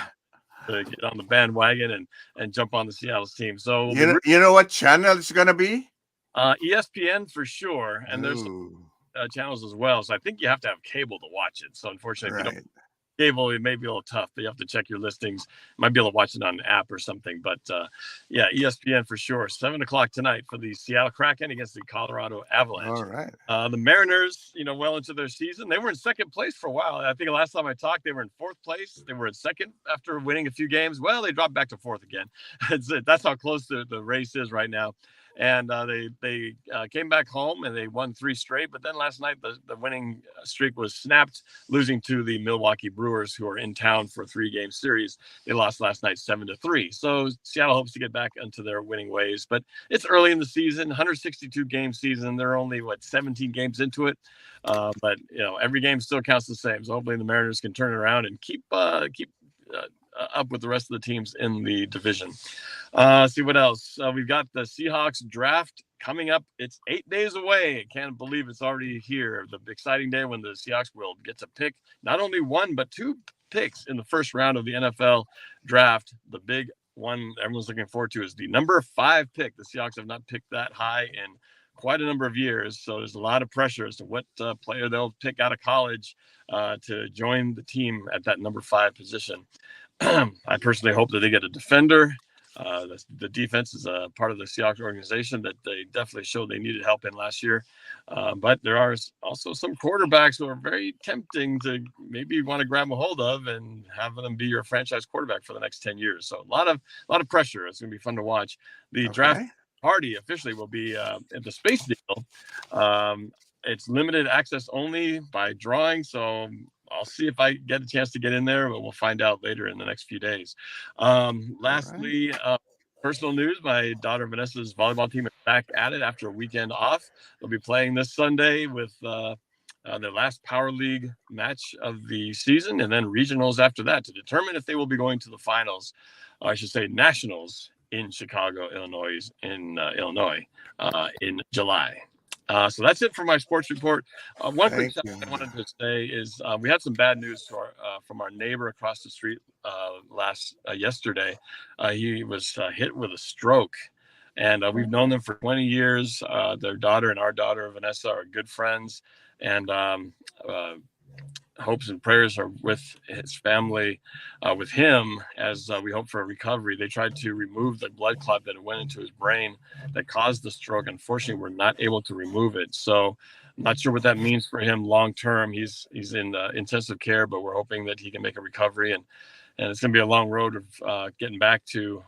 to get on the bandwagon and jump on the Seattle's team. So you know what channel it's gonna be? ESPN for sure, and there's some channels as well. So I think you have to have cable to watch it. So unfortunately, if you don't cable, it may be a little tough, but you have to check your listings. Might be able to watch it on an app or something. But yeah, ESPN for sure. 7 o'clock tonight for the Seattle Kraken against the Colorado Avalanche. All right. The Mariners, well into their season. They were in second place for a while. I think the last time I talked, they were in fourth place. They were in second after winning a few games. Well, they dropped back to fourth again. That's how close the race is right now. And they came back home and they won 3 straight. But then last night, the winning streak was snapped, losing to the Milwaukee Brewers, who are in town for a 3-game series. They lost last night 7-3. So Seattle hopes to get back into their winning ways. But it's early in the season, 162-game season. They're only, 17 games into it. But, every game still counts the same. So hopefully the Mariners can turn it around and keep up with the rest of the teams in the division. See what else. We've got the Seahawks draft coming up. It's 8 days away. I can't believe it's already here. The exciting day when the Seahawks will get to pick not only 1, but 2 picks in the first round of the NFL draft. The big one everyone's looking forward to is the number 5 pick. The Seahawks have not picked that high in quite a number of years. So there's a lot of pressure as to what player they'll pick out of college to join the team at that number 5 position. I personally hope that they get a defender. The defense is a part of the Seahawks organization that they definitely showed they needed help in last year. But there are also some quarterbacks who are very tempting to maybe want to grab a hold of and have them be your franchise quarterback for the next 10 years. So a lot of pressure. It's going to be fun to watch. The draft party officially will be at the Space Needle. It's limited access only by drawing. So I'll see if I get a chance to get in there, but we'll find out later in the next few days. Lastly, personal news, my daughter Vanessa's volleyball team is back at it after a weekend off. They'll be playing this Sunday with their last Power League match of the season, and then regionals after that to determine if they will be going to the finals, I should say nationals in Chicago, Illinois, in July. So that's it for my sports report. One quick thing I wanted to say is we had some bad news from our neighbor across the street yesterday. He was hit with a stroke, and we've known them for 20 years. Their daughter and our daughter, Vanessa, are good friends, and hopes and prayers are with his family, with him, as we hope for a recovery. They tried to remove the blood clot that went into his brain that caused the stroke. Unfortunately, we're not able to remove it. So I'm not sure what that means for him long term. He's in intensive care, but we're hoping that he can make a recovery. And it's going to be a long road of getting back to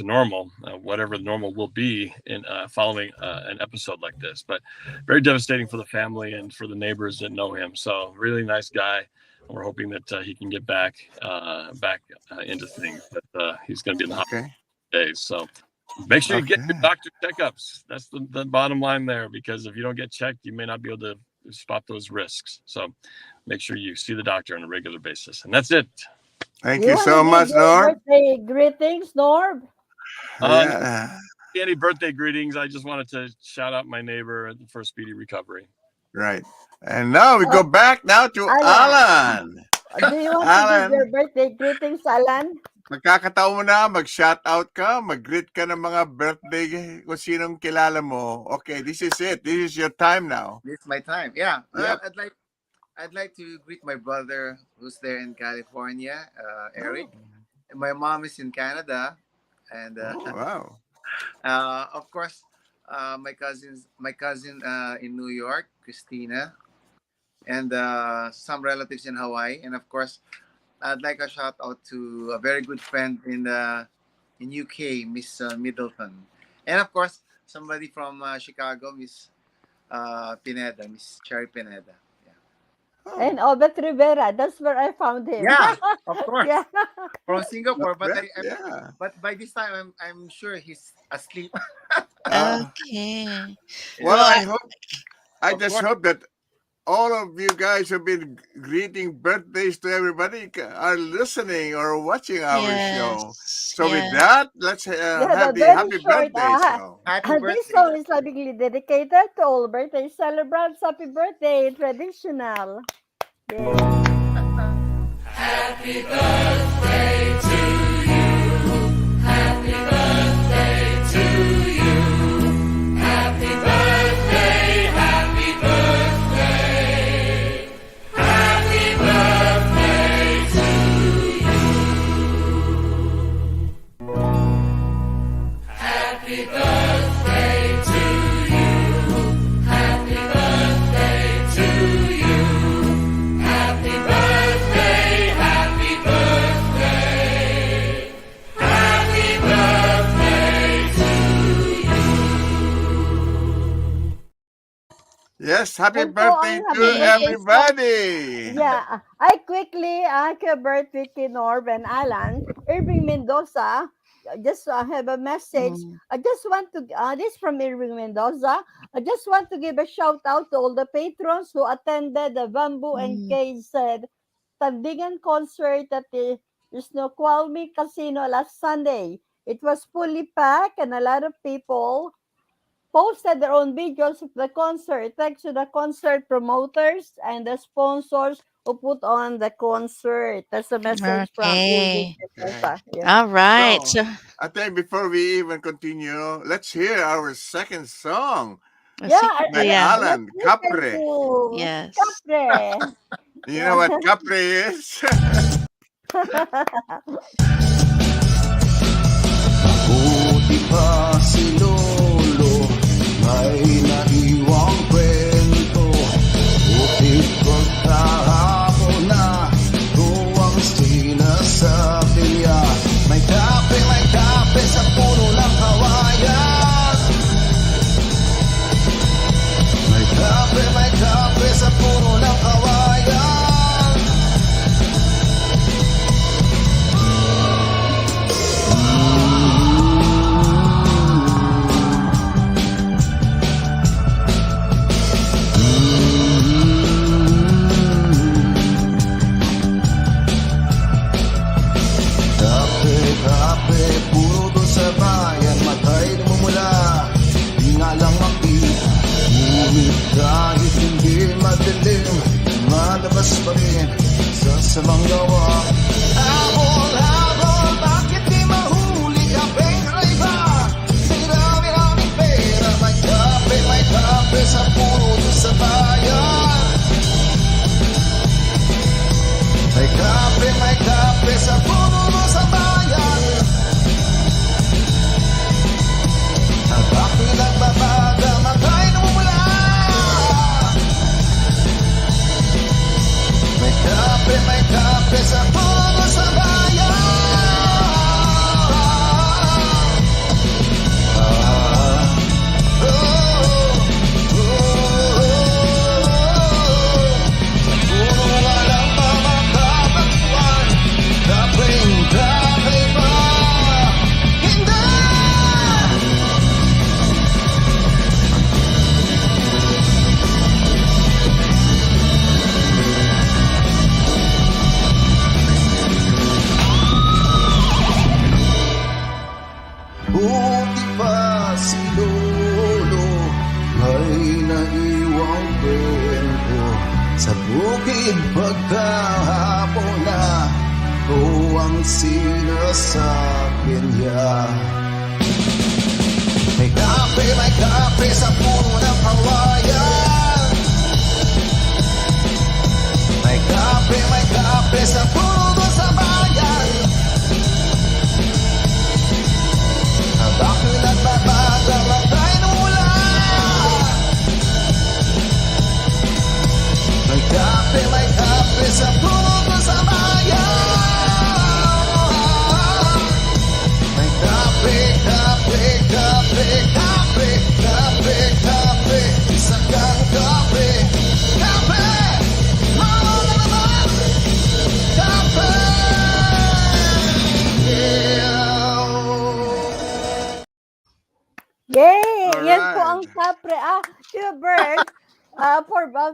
normal, whatever the normal will be in following an episode like this. But very devastating for the family and for the neighbors that know him. So really nice guy. We're hoping that he can get back into things. But he's going to be in the hospital days. So make sure you get your doctor checkups. That's the bottom line there, because if you don't get checked, you may not be able to spot those risks. So make sure you see the doctor on a regular basis. And that's it. Thank you so much, Norb. Birthday greetings, Norb. Any birthday greetings? I just wanted to shout out my neighbor for a speedy recovery. Right. And now we go back now to Allan. Do you want to give your birthday greetings, Allan? Magkakataon mo na, mag-shoutout ka, mag-greet ka ng mga birthday kung sinong kilala mo. Okay, this is it. This is your time now. This is my time. Yeah. Yep. I'd like to greet my brother who's there in California, Eric. And my mom is in Canada, and wow. of course, my cousin in New York, Christina, and some relatives in Hawaii, and of course, I'd like a shout out to a very good friend in UK, Miss Middleton, and of course, somebody from Chicago, Miss Pineda, Miss Cherry Pineda. And Obet Rivera, that's where I found him. Yeah, of course. Yeah. From Singapore, but yeah. but by this time I'm sure he's asleep. Okay. Well, I just hope that all of you guys who've been greeting birthdays to everybody are listening or watching our show. So with that, let's have the happy birthday song. This song is lovingly dedicated to all birthday celebrants. Happy birthday, traditional. Yeah. Happy birthday to you. Happy birthday to you. Happy birthday, happy birthday. Happy birthday to you. Happy birthday to you. Happy birthday to you. Happy birthday, happy birthday. Happy birthday to you. Yes, happy And birthday po ang to happy birthday everybody. Yeah, I quickly, Kuya Bert, Vicky Norb, and Allan, Irving Mendoza, just have a message. I just want to, this from Irving Mendoza, I just want to give a shout out to all the patrons who attended the Bamboo and Cage said Tandingan concert at the Snoqualmie Casino last Sunday. It was fully packed and a lot of people posted their own videos of the concert. Thanks to the concert promoters and the sponsors who put on the concert. That's a message from Okay. Irving Mendoza. Yeah. All right. So, I think before we even continue, let's hear our second song. By Allan, Capre. Yes. Capre. You know what Capre is? Buti pa si Lolo may naiwang kwento. Buti pagkahapon na tuwang sinasabi niya. May kape sa puno ng kawayan. May kape sa puno ng kawayan. Kape, puro doon sa bayan, matay namumula, di nga lang makita. Ngunit kahit hindi madilim, malabas pa rin sa samang gawa. Habol, bakit di mahuli ka, pera? May dami-daming pera, may kape sa puro doon sa bayan. May kape sa puno mo sa bayan. Ang aking nagbabaga, matay namumula. May kape sa puno sa bayan. Buti pa si Lolo may naiwang kwento. Sa bukid pagkahapon na o ang sinasabi niya. May kape sa puno ng kawayan. kape sa puno sa bayan. Habang pinagbabaga matay ng ulan. May kape sa puno sa bayan. May kape, isa kang kape. Kape! Mama na naman! Kape! Yay! All Yan po right. ang kapre. Kuya Bert,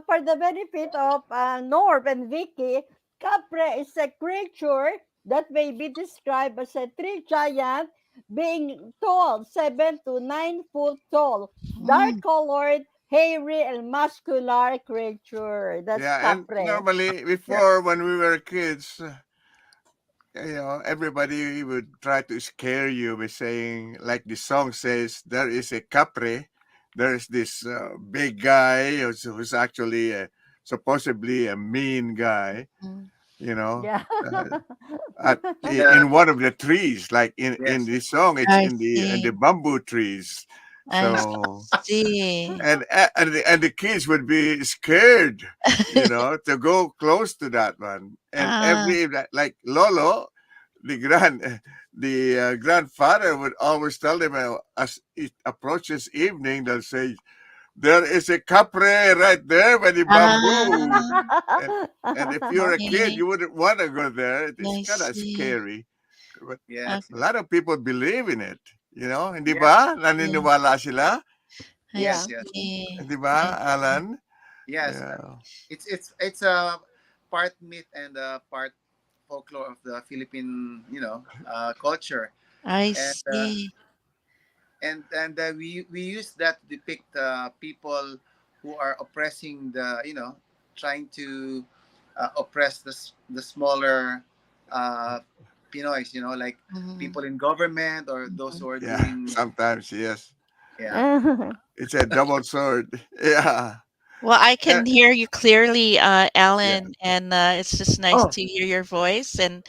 for the benefit of Norb and Vicky, kapre is a creature that may be described as a tree giant being tall, 7 to 9 foot tall, dark-colored, hairy, and muscular creature. That's Yeah, and kapre. normally before when we were kids, everybody would try to scare you by saying, like the song says, there is a capre, there is this big guy who's actually supposedly a mean guy, Yeah. in one of the trees, like in Yes. the song, it's I in the see. bamboo trees. I So see. and the kids would be scared, to go close to that one. And like Lolo, the grandfather would always tell them as it approaches evening, they'll say, "There is a capre right there by the bamboo." And if you're a kid, you wouldn't want to go there. It's kind of scary. But Yes. a lot of people believe in it. Hindi Yes. ba? Naniniwala sila? Yes, Yeah. yes. Hindi ba, Alan? Yes. Yeah. It's a part myth and a part folklore of the Philippine, culture. I And see. we use that to depict people who are oppressing trying to oppress the smaller Pinoys, like people in government or those who are Yeah, doing. sometimes, yes. Yeah. It's a double sword. Yeah. Well, I Yeah. can hear you clearly, Yeah. Alan, and it's just nice Oh, to hear your voice and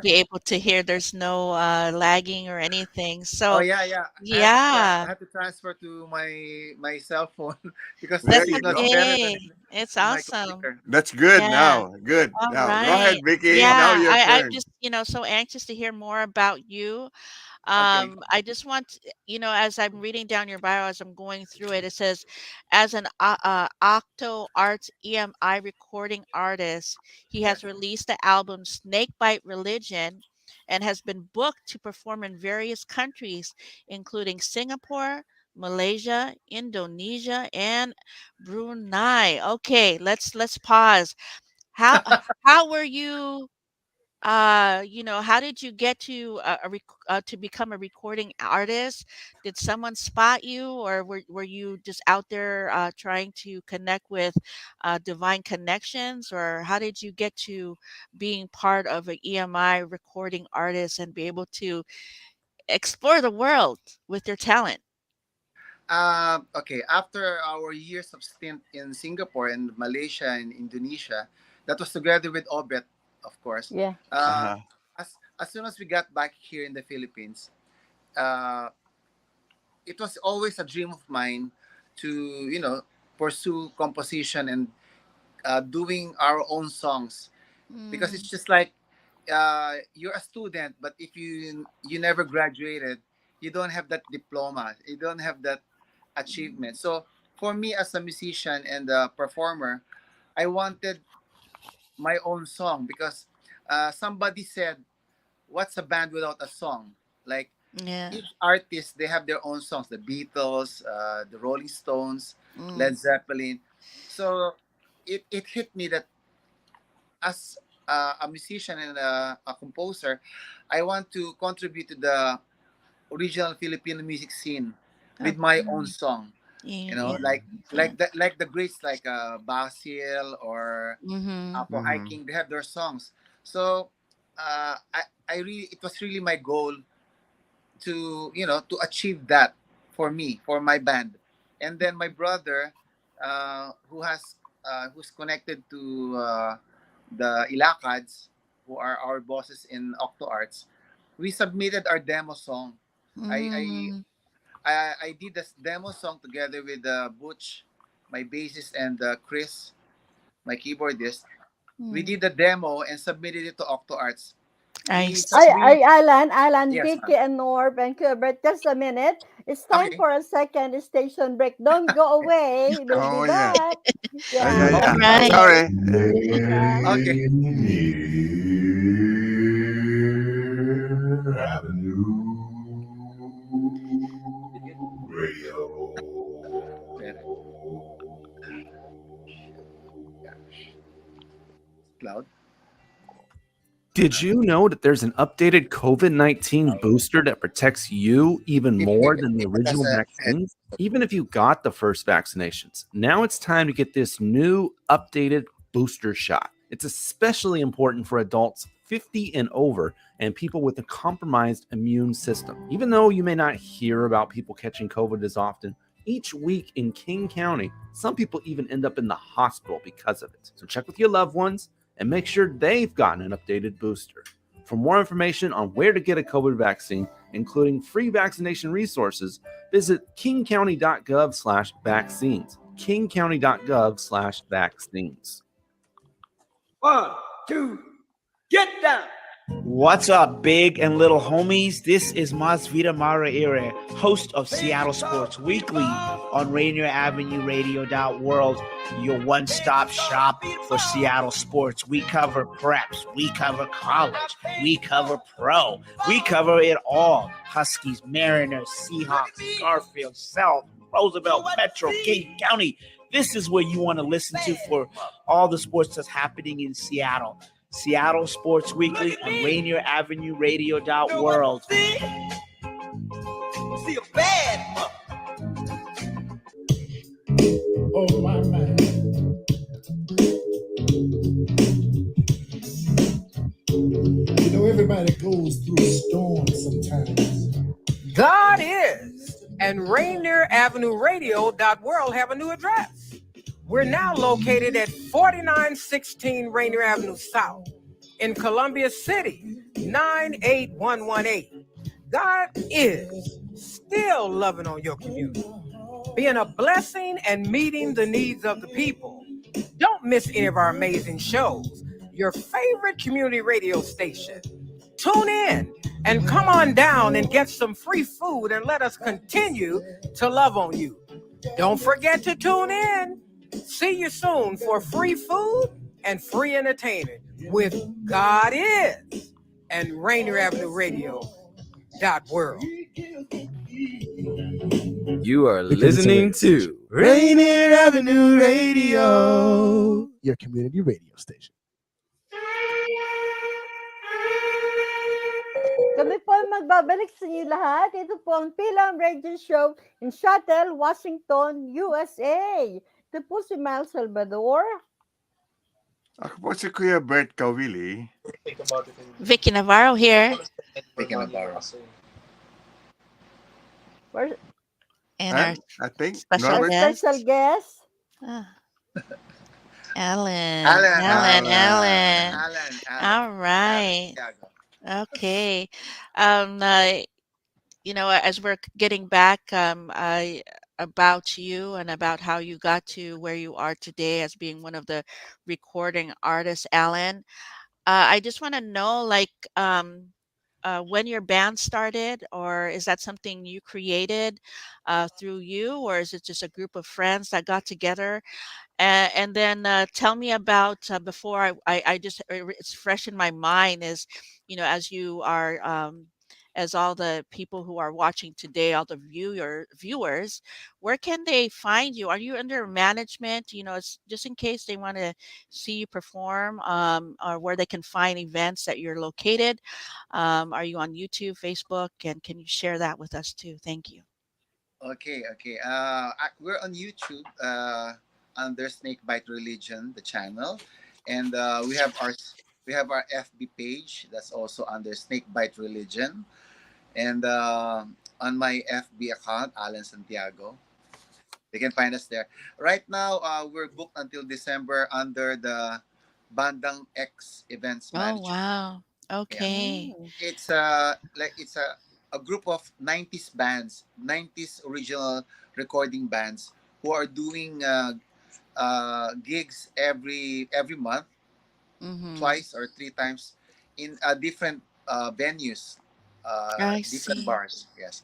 be able to hear there's no lagging or anything. oh So, yeah, yeah. I yeah, have to transfer to my cell phone because the There that's you signal is go. better than okay. It's in my awesome. computer. That's good Yeah. now. Good. All Now, go ahead, right. Vicky. Yeah, Now your I'm turn. just, so anxious to hear more about you. Okay. I just want as I'm reading down your bio, as I'm going through it, it says, as an Octo Arts EMI recording artist, he has Yes. released the album Snakebite Religion and has been booked to perform in various countries, including Singapore, Malaysia, Indonesia, and Brunei. Okay, let's pause. How how were you how did you get to become a recording artist? Did someone spot you, or were you just out there trying to connect with divine connections, or how did you get to being part of an EMI recording artist and be able to explore the world with your talent? Okay. After our years of stint in Singapore and Malaysia and Indonesia, that was together with Obet, of course. Yeah. Uh, Uh-huh. as soon as we got back here in the Philippines, uh, it was always a dream of mine to pursue composition and doing our own songs, because it's just like you're a student, but if you never graduated, you don't have that diploma, you don't have that achievement. So for me as a musician and a performer, I wanted my own song because somebody said, what's a band without a song? Like Yeah. each artist, they have their own songs, the Beatles, the Rolling Stones, Mm. Led Zeppelin. So it hit me that as a musician and a composer, I want to contribute to the original Filipino music scene with my own Okay. song. Yeah. Like the greats like Basil or Mm-hmm. for Mm-hmm. hiking, they have their songs. So I really, it was really my goal to achieve that for me, for my band. And then my brother, who's connected to the Ilacads, who are our bosses in Octo Arts, we submitted our demo song. Mm. I did this demo song together with Butch, my bassist, and Chris, my keyboardist. We did the demo and submitted it to Octo Arts. Nice. Alan, Yes, Vicky ma'am. and Norb and Kuya Bert, just a minute. It's time Okay. for a second station break. Don't go away. We'll be Oh, yeah. back. Yeah. All right. Sorry. Okay. Cloud. Did you know that there's an updated COVID-19 booster that protects you even more than the original vaccines? Even if you got the first vaccinations, now it's time to get this new updated booster shot. It's especially important for adults 50 and over and people with a compromised immune system. Even though you may not hear about people catching COVID as often, each week in King County, some people even end up in the hospital because of it. So check with your loved ones and make sure they've gotten an updated booster. For more information on where to get a COVID vaccine, including free vaccination resources, visit kingcounty.gov/vaccines. kingcounty.gov/vaccines. 1, 2, get down. What's up, big and little homies? This is Masvita Mara, host of Seattle Sports Weekly on Rainier Avenue Radio.world, your one-stop shop for Seattle sports. We cover preps, we cover college, we cover pro, we cover it all. Huskies, Mariners, Seahawks, Garfield, South, Roosevelt, Metro, King County. This is where you want to listen to for all the sports that's happening in Seattle. Seattle Sports Weekly on Rainier Avenue Radio.world. See a bad Oh, my man. You know, everybody goes through a storm sometimes. God is, and Rainier Avenue Radio.world have a new address. We're now located at 4916 Rainier Avenue South in Columbia City, 98118. God is still loving on your community, being a blessing and meeting the needs of the people. Don't miss any of our amazing shows. Your favorite community radio station. Tune in and come on down and get some free food and let us continue to love on you. Don't forget to tune in. See you soon for free food and free entertainment with God is and Rainier Avenue Radio.world. You are listening to Rainier Avenue Radio, your community radio station. Kami po ay magbabalik sa inyo lahat. Ito po ang Fil-Am Radio Show in Seattle, Washington, USA. Ito po si Mel Salvador. Ako po si Kuya Bert Kawili. Vicky Navarro here. Vicky Navarro. And our I think special Norbert. guest. Special guest. Allan. Allan. All right. Okay. You know, as we're getting back about you and about how you got to where you are today as being one of the recording artists, Allan, I just want to know, like, when your band started, or is that something you created through you, or is it just a group of friends that got together? And then tell me about before I just it's fresh in my mind is, you know, as you are as all the people who are watching today, all the viewers, where can they find you? Are you under management? You know, it's just in case they want to see you perform, or where they can find events that you're located. Are you on YouTube, Facebook, and can you share that with us too? Thank you. Okay. We're on YouTube under Snakebite Religion, the channel, and we have our FB page that's also under Snakebite Religion, and on my FB account, Allan Santiago. They can find us there. Right now, we're booked until December under the Bandang X Events Oh, Management. wow. Yeah. Okay. It's a group of 90s bands, 90s original recording bands who are doing gigs every month, Mm-hmm. twice or three times in different venues, I different see. bars. Yes.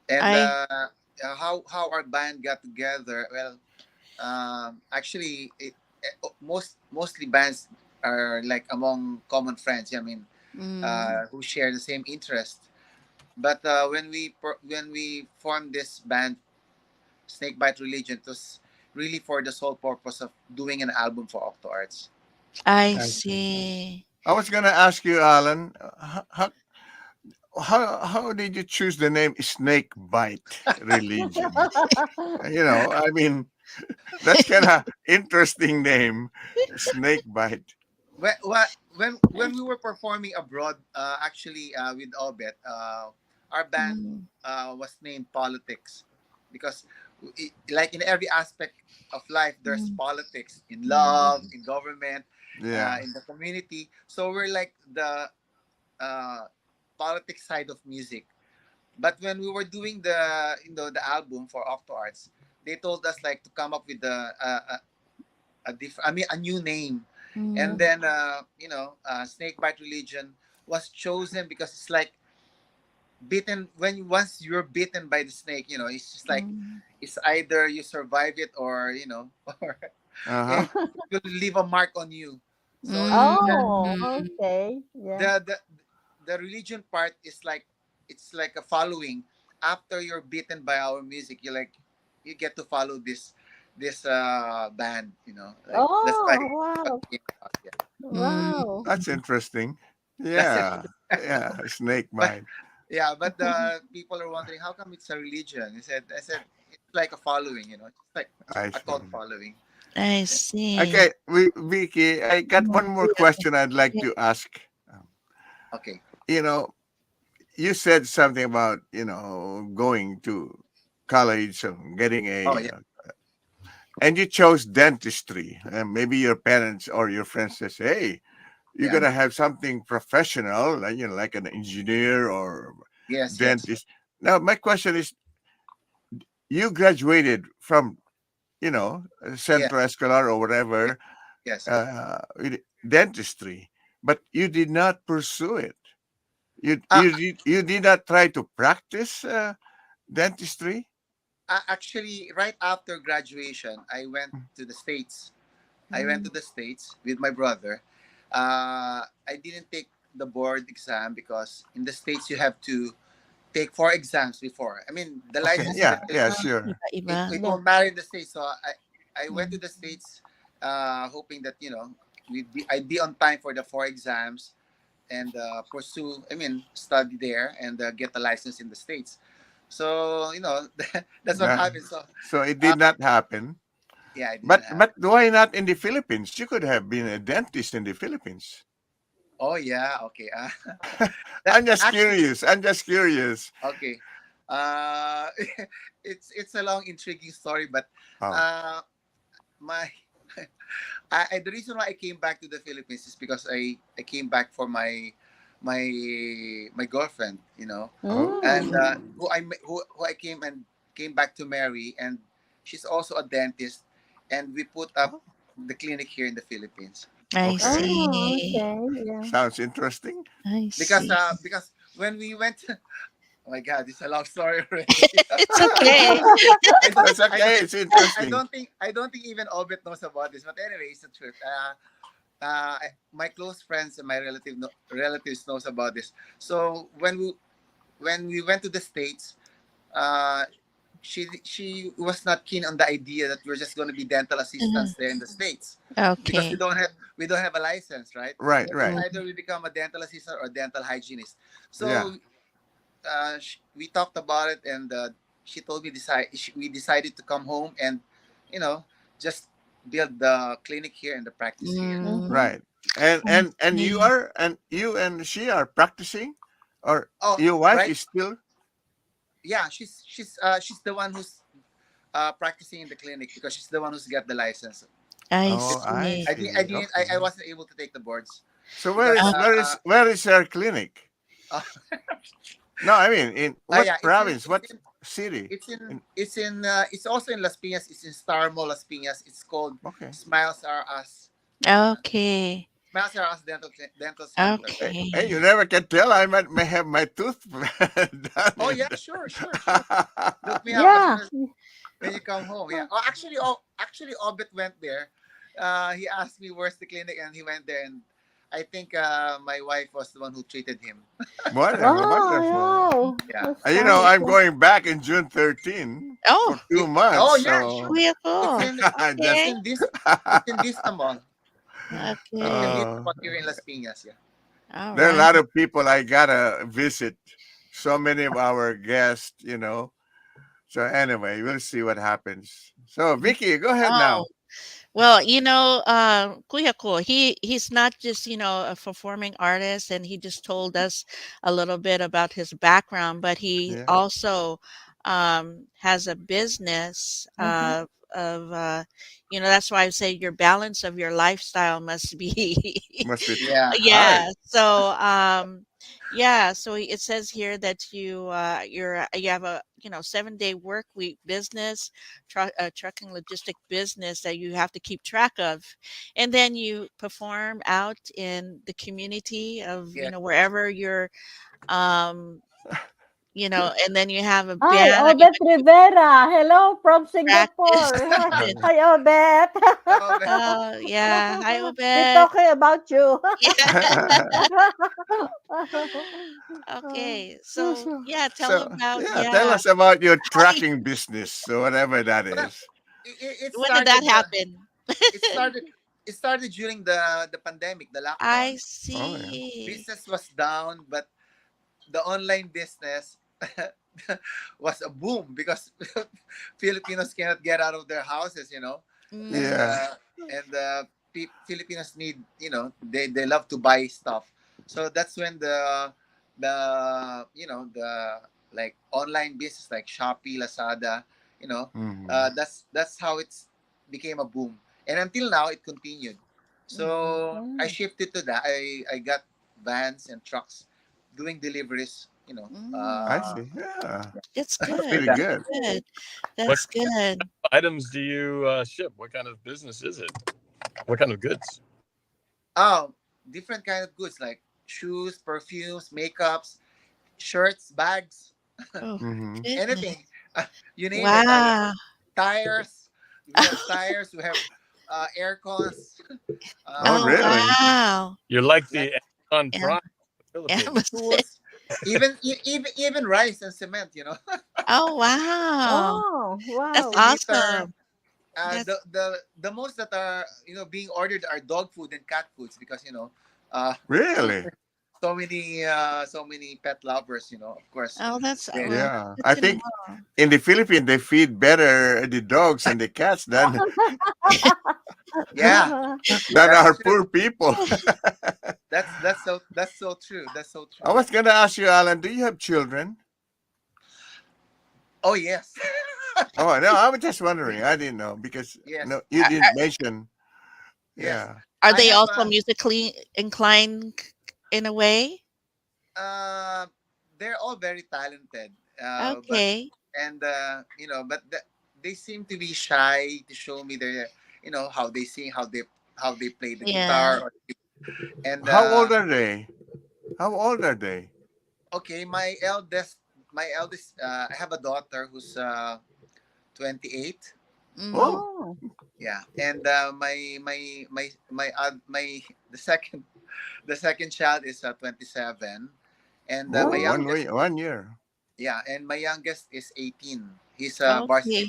And I how our band got together? Well, actually, mostly bands are like among common friends. I mean, mm, who share the same interest. But when we formed this band, Snakebite Religion, it was really for the sole purpose of doing an album for Octo Arts. I I see. see. I was gonna ask you, Alan, how did you choose the name Snake Bite Religion? I mean, that's kind of interesting name, Snake Bite. When we were performing abroad, actually with Obet, our band Mm, was named Politics because like in every aspect of life, there's mm, politics in mm, love, in government, Yeah. in the community. So we're like the uh, politics side of music. But when we were doing the album for Octo Arts, they told us like to come up with a new name, and mm, then Snakebite Religion was chosen because it's like bitten once you're bitten by the snake, it's just like mm. it's either you survive it or or Uh-huh. it will leave a mark on you. So Oh, Mm, okay. Yeah. the the religion part is like it's like a following. After you're bitten by our music, you get to follow this band, like that's why Oh, wow. it came about. Yeah. mm. Wow. That's interesting. That's it. Yeah. Yeah. Snake But Bite. yeah, but the people are wondering how come it's a religion. I said it's like a following, it's like I a see. cult following. I Yeah. see. Okay, Vicky, I got one more question I'd like to ask. Um, Okay. You know, you said something about, going to college and getting Oh a, yeah. and you chose dentistry. And maybe your parents or your friends says, hey, you're Yeah. going to have something professional, like, like an engineer or Yes, yes. dentist. Now, my question is, you graduated from, Yeah. Centro Escolar or Yeah. whatever, Yes. with dentistry, but you did not pursue it. You Uh, you did not try to practice dentistry. Actually, right after graduation, I went to the States. I went to Mm, the States with my brother. I didn't take the board exam because in the States you have to take four exams before. I mean, the Okay, license yeah, yeah, it, sure. iba-iba. it Yeah. won't matter in the States. So I went to Mm, the States, hoping that I'd be on time for the four exams and pursue. I mean, study there and get the license in the States. So that's what Yeah. happened. So So it uh, did not happen. yeah, it didn't But happen. why not in the Philippines? You could have been a dentist in the Philippines. Oh yeah, okay. That I'm just actually curious. I'm just curious. okay. Uh, it's a long, intriguing story, but Oh, uh, my the reason why I came back to the Philippines is because I came back for my my girlfriend, oh, and Mm. who I came back to marry, and she's also a dentist, and we put up oh, the clinic here in the Philippines I okay. Oh, see. okay. Yeah. Sounds interesting. I because see. when we went. Oh my God, this is a long story already. It's okay. I don't, That's I don't, okay. It's I interesting. don't think, even Obit knows about this. But anyway, it's the truth. My close friends and my relatives knows about this. So when we went to the States, uh, she was not keen on the idea that we're just going to be dental assistants there in the States because Okay. we don't have a license, right? Right, It's right. Mm, either we become a dental assistant or dental hygienist. Yeah. So we talked about it, and she told me we decided to come home and you know just build the clinic here and the practice here. mm, Mm-hmm. Right. And I and and you see. are and you and she are practicing, or Oh, your wife right. is still. Yeah, she's the one who's practicing in the clinic because she's the one who's got the license. I Oh, I see. I see. didn't. Okay. I wasn't able to take the boards So because where is your clinic? uh, No, I mean in what yeah, province? What city? it's also in Las Pinas. It's in Star Mall, Las Pinas. It's called Okay. Smiles Are Us. Okay. Smiles Are Us Dental Center. Okay. Hey, you never can tell. I may have my tooth done. Oh yeah, sure. Look me up Yeah. when you come home. Yeah. Oh, actually, Obit went there. He asked me where's the clinic, and he went there. And I think my wife was the one who treated him. Wonderful, wonderful. Wow. Yeah. That's You know, nice. I'm going back in June 13 Oh, for 2 months. Oh yeah, So sure. Kuya It's ko. in Okay. it's in this mall. It's in Okay. this mall here in Las Pinas. Yeah. All there are a right. lot of people I gotta visit. So many of our guests, you know. So anyway, we'll see what happens. So Vicky, go ahead Oh, now. well, Kuya ko, he's not just, a performing artist, and he just told us a little bit about his background, but he Yeah. also has a business Mhm. that's why I say your balance of your lifestyle must be Must be Yeah. hard. yeah. So it says here that you have a 7-day work week business, trucking logistic business that you have to keep track of, and then you perform out in the community of Yeah. wherever you're, um and then you have a Hi, band that you Obet Rivera. Hello from practice. Singapore. Hi, Obet. Oh, man. Oh yeah, hi We're Obed. talking about you. Okay, so yeah, tell So about yeah, tell yeah. us about your How do you, trucking business, so whatever that Well, is. it when did that started. happen? It started. It started during the pandemic, the I lockdown. Oh yeah. see. Business was down, but the online business was a boom because Filipinos cannot get out of their houses, and Mm, Yeah. Filipinos need, they love to buy stuff. So that's when the like online business like Shopee, Lazada, Mhm. that's how it's became a boom, and until now it continued. So I Mhm. shifted to that. I got vans and trucks doing deliveries, I mm, see. Yeah, that's that's good. pretty That's good. good. What That's good. items do you ship? What kind of business is it? What kind of goods? Oh, different kind of goods like shoes, perfumes, makeups, shirts, bags, Oh Hmm. goodness. anything. You name it. Wow. Tires. We have tires. We have air cons. Oh, Oh Uh, really? wow. You're like like the Amazon Am- Prime of the Philippines. Amazon. tools. Even rice and cement. Oh wow. Oh, That's wow. Dehydrator. awesome. That's The most that are being ordered are dog food and cat foods because so Really? so many pet lovers. Of course. oh that's They, well, Yeah. good I to think know. in the Philippines they feed better the dogs and the cats than yeah, than that's our true. poor people. That's so true. That's so I true. was gonna ask you, Alan, do you have children? Oh yes, Oh no, I was just wondering. I didn't know because yes, no, you didn't mention. yes. Yeah. Are I they have also musically inclined in a way? uh, they're all very talented, but Okay. and they seem to be shy to show me their, how they sing, how they play the Yeah. guitar, and How old are they? How old are they? okay, my eldest, I have a daughter who's 28. Mm-hmm. Oh, Oh. Yeah, and my the second child is 27, and my oh, youngest, 1 year. yeah, and my youngest is 18. Okay.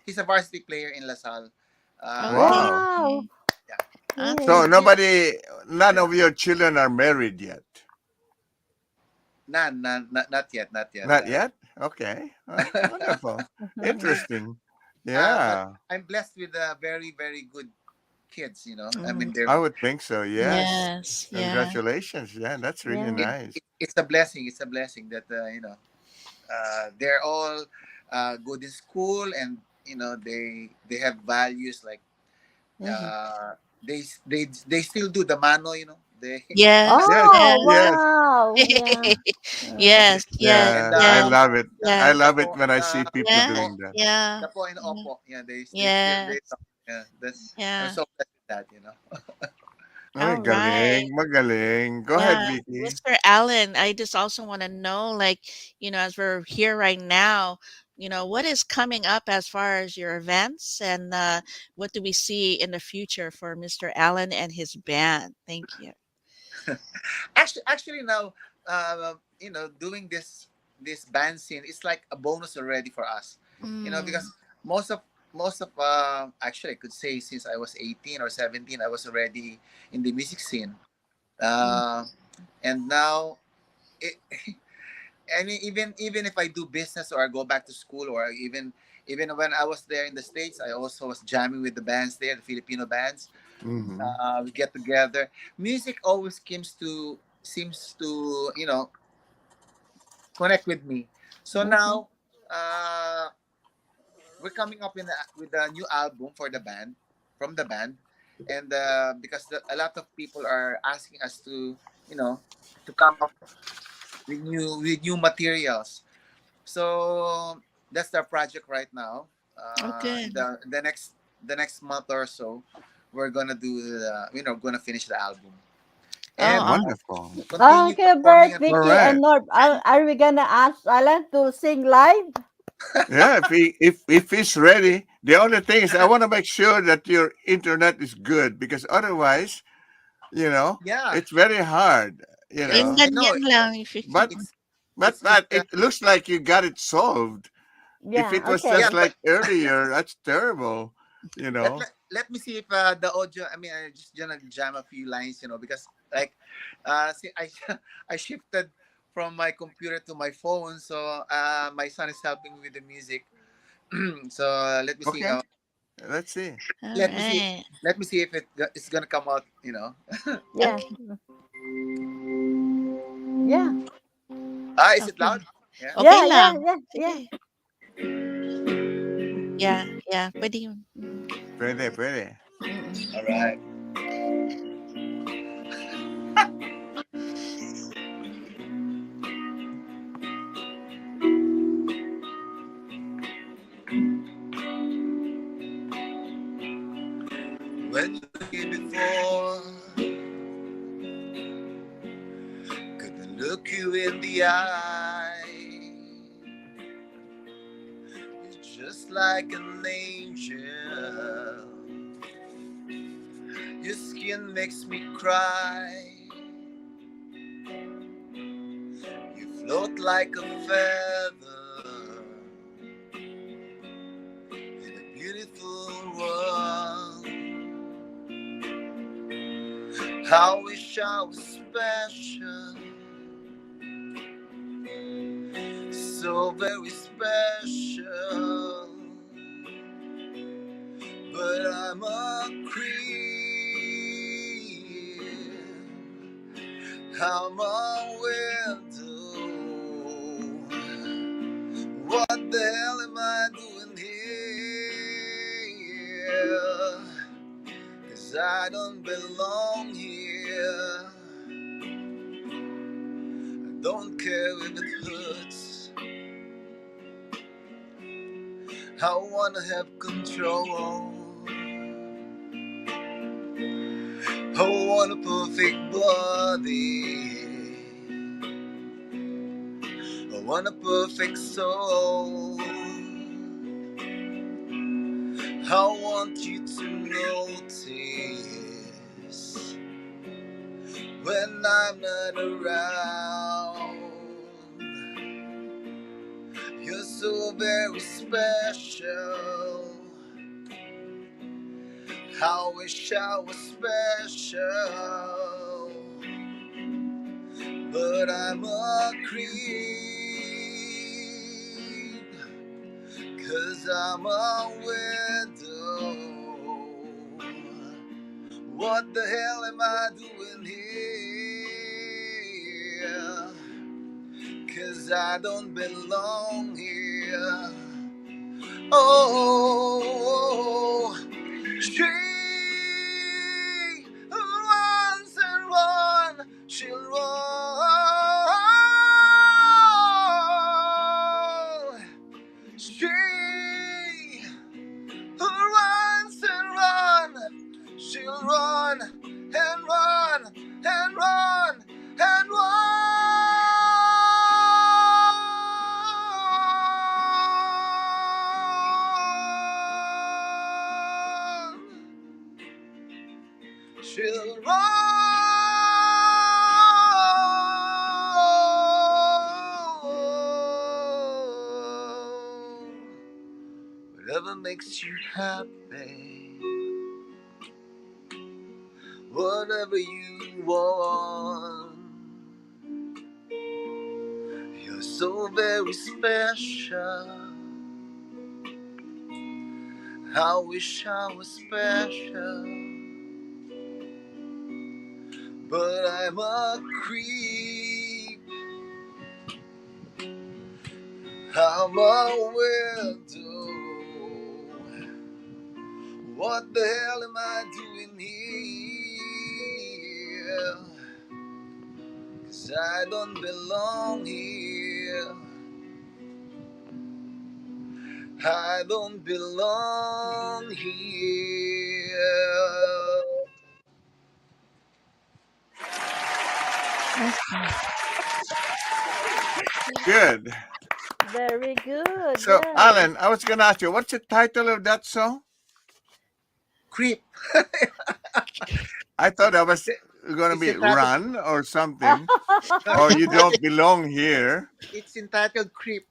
He's a varsity player in LaSalle. Wow. Wow. Okay. Yeah, So Yes. none of your children are married yet. not yet, not yet. Not yet? Okay. Wonderful. Interesting. But Yeah, I'm blessed with very very good kids. I Mm, mean, they're I would think so. Yes. yes. Yeah. Congratulations. Yeah, that's really Yeah. nice. it's a blessing. It's a blessing that they're all good in school, and they have values like they still do the mano, you know. They Yes. Oh, Yes. wow. Yeah. Yes. Yes. and Yeah, I Yes. love it. I Yeah. love it when I see people Yeah. doing that. Yeah. the po and opo. Yeah, they still Yes. yeah. That's I'm Yeah. so glad with that, you know. Ay, All galing, right. magaling. Go ahead, Yeah, Vicky. Mr. Allen, I just also want to know, like, as we're here right now, what is coming up as far as your events and what do we see in the future for Mr. Allen and his band? Thank you. Actually now, doing this band scene is like a bonus already for us, Mm. because most of actually I could say since I was 18 or 17 I was already in the music scene, Mm. uh, and now it, I mean, even if I do business or I go back to school, or even when I was there in the States, I also was jamming with the bands there, the Filipino bands. Mm-hmm. We get together. Music always seems to connect with me. So Mhm. now, we're coming up with a new album for the band, from the band, and because a lot of people are asking us to come up with new materials. So that's our project right now. Okay. The next month or so, we're gonna gonna finish the album, Oh, and Wonderful. continue Okay, performing Bert, and All Vicky, right. and Norb, are we gonna ask Alan to sing live? Yeah, if he's ready. The only thing is I want to make sure that your internet is good because otherwise, yeah, it's very hard, yes, yung I know. ganyan lang. If you But It's but it looks like you got it solved. If Yeah, it was yeah, just okay. but like earlier, that's terrible, you know. let me see if the audio. I mean, I just gonna jam a few lines, because like, see, I shifted from my computer to my phone, so my son is helping me with the music. So let me see. Okay, let's see. all Let me see. right. Let me see if it's gonna come out. Yeah. Okay. Yeah. Is it Okay. loud? Yeah. Okay Yeah, yeah, lang. yeah, yeah. Sige. Yeah, yeah. Pwede yun. Pwede, pwede. Mm-mm. All right. When you were here before, couldn't look you in the eye. You're just like an angel. Your skin makes me cry. You float like a feather in a beautiful world. I wish I was special, so very special. But I'm a creep, I'm a widow. What the hell am I doing here? 'Cause I don't belong here. I don't care if it hurts, I wanna have control. I want a perfect body, I want a perfect soul. I want you to notice when I'm not around. You're so very special. I wish I was special, but I'm a creep, 'cause I'm a widow. What the hell am I doing here? 'Cause I don't belong here. Oh, she She who runs and run, she'll run and run and run and run. She'll run. Whatever makes you happy, whatever you want, you're so very special. I wish I was special, but I'm a creep. I'm a weirdo. What the hell am I doing here? 'Cause I don't belong here. I don't belong here. Good. Very good. So, yes. Allan, I was gonna ask you, what's the title of that song? Creep. I thought I was gonna It's be entitled, Run or something, or You Don't Belong Here. it's entitled Creep.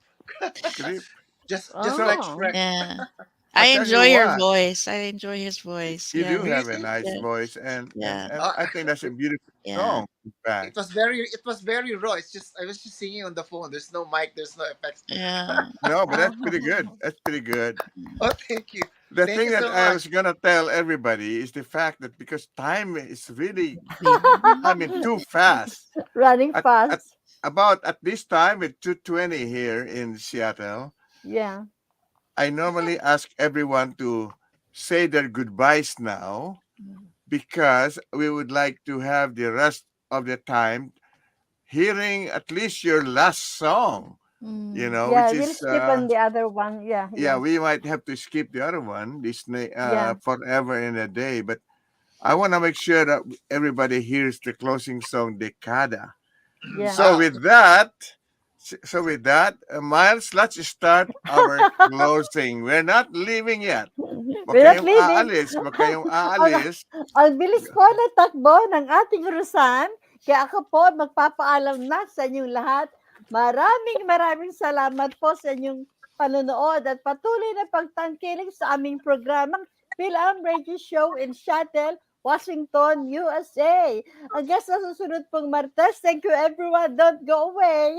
Creep. Just So, like Oh. Shrek. Yeah. I I tell you enjoy your what, voice. I enjoy his voice. you do Yeah. have a Really? nice Yeah. voice, and Yeah. I think that's a beautiful Yeah. song. In fact, It was very raw. It's just I was just singing on the phone. There's no mic, there's no effects. Yeah. no, but that's pretty good. That's pretty good. Oh, thank you. The Thank thing you that so I much. was gonna tell everybody is the fact that because time is really, too fast. Running At fast. about at this time, at 2:20 here in Seattle, Yeah. I normally ask everyone to say their goodbyes now because we would like to have the rest of the time hearing at least your last song. You know, Yeah, which we'll is skip on the other one. Yeah. yeah, Yeah. we might have to skip the other one, this Yeah. forever in a day. But I want to make sure that everybody hears the closing song, Decada. Yeah. So with that, Miles, let's start our closing. We're not leaving yet. Huwag We're not kayong leaving. aalis. Huwag kayong aalis. Ang bilis po na takbo ng ating Rosan. Kaya ako po magpapaalam na sa inyong lahat. Maraming salamat po sa inyong panonood at patuloy na pagtangkilik sa aming programang Fil-Am Radio Show in Seattle, Washington, USA. Hanggang sa susunod pong Martes. Thank you everyone. Don't go away.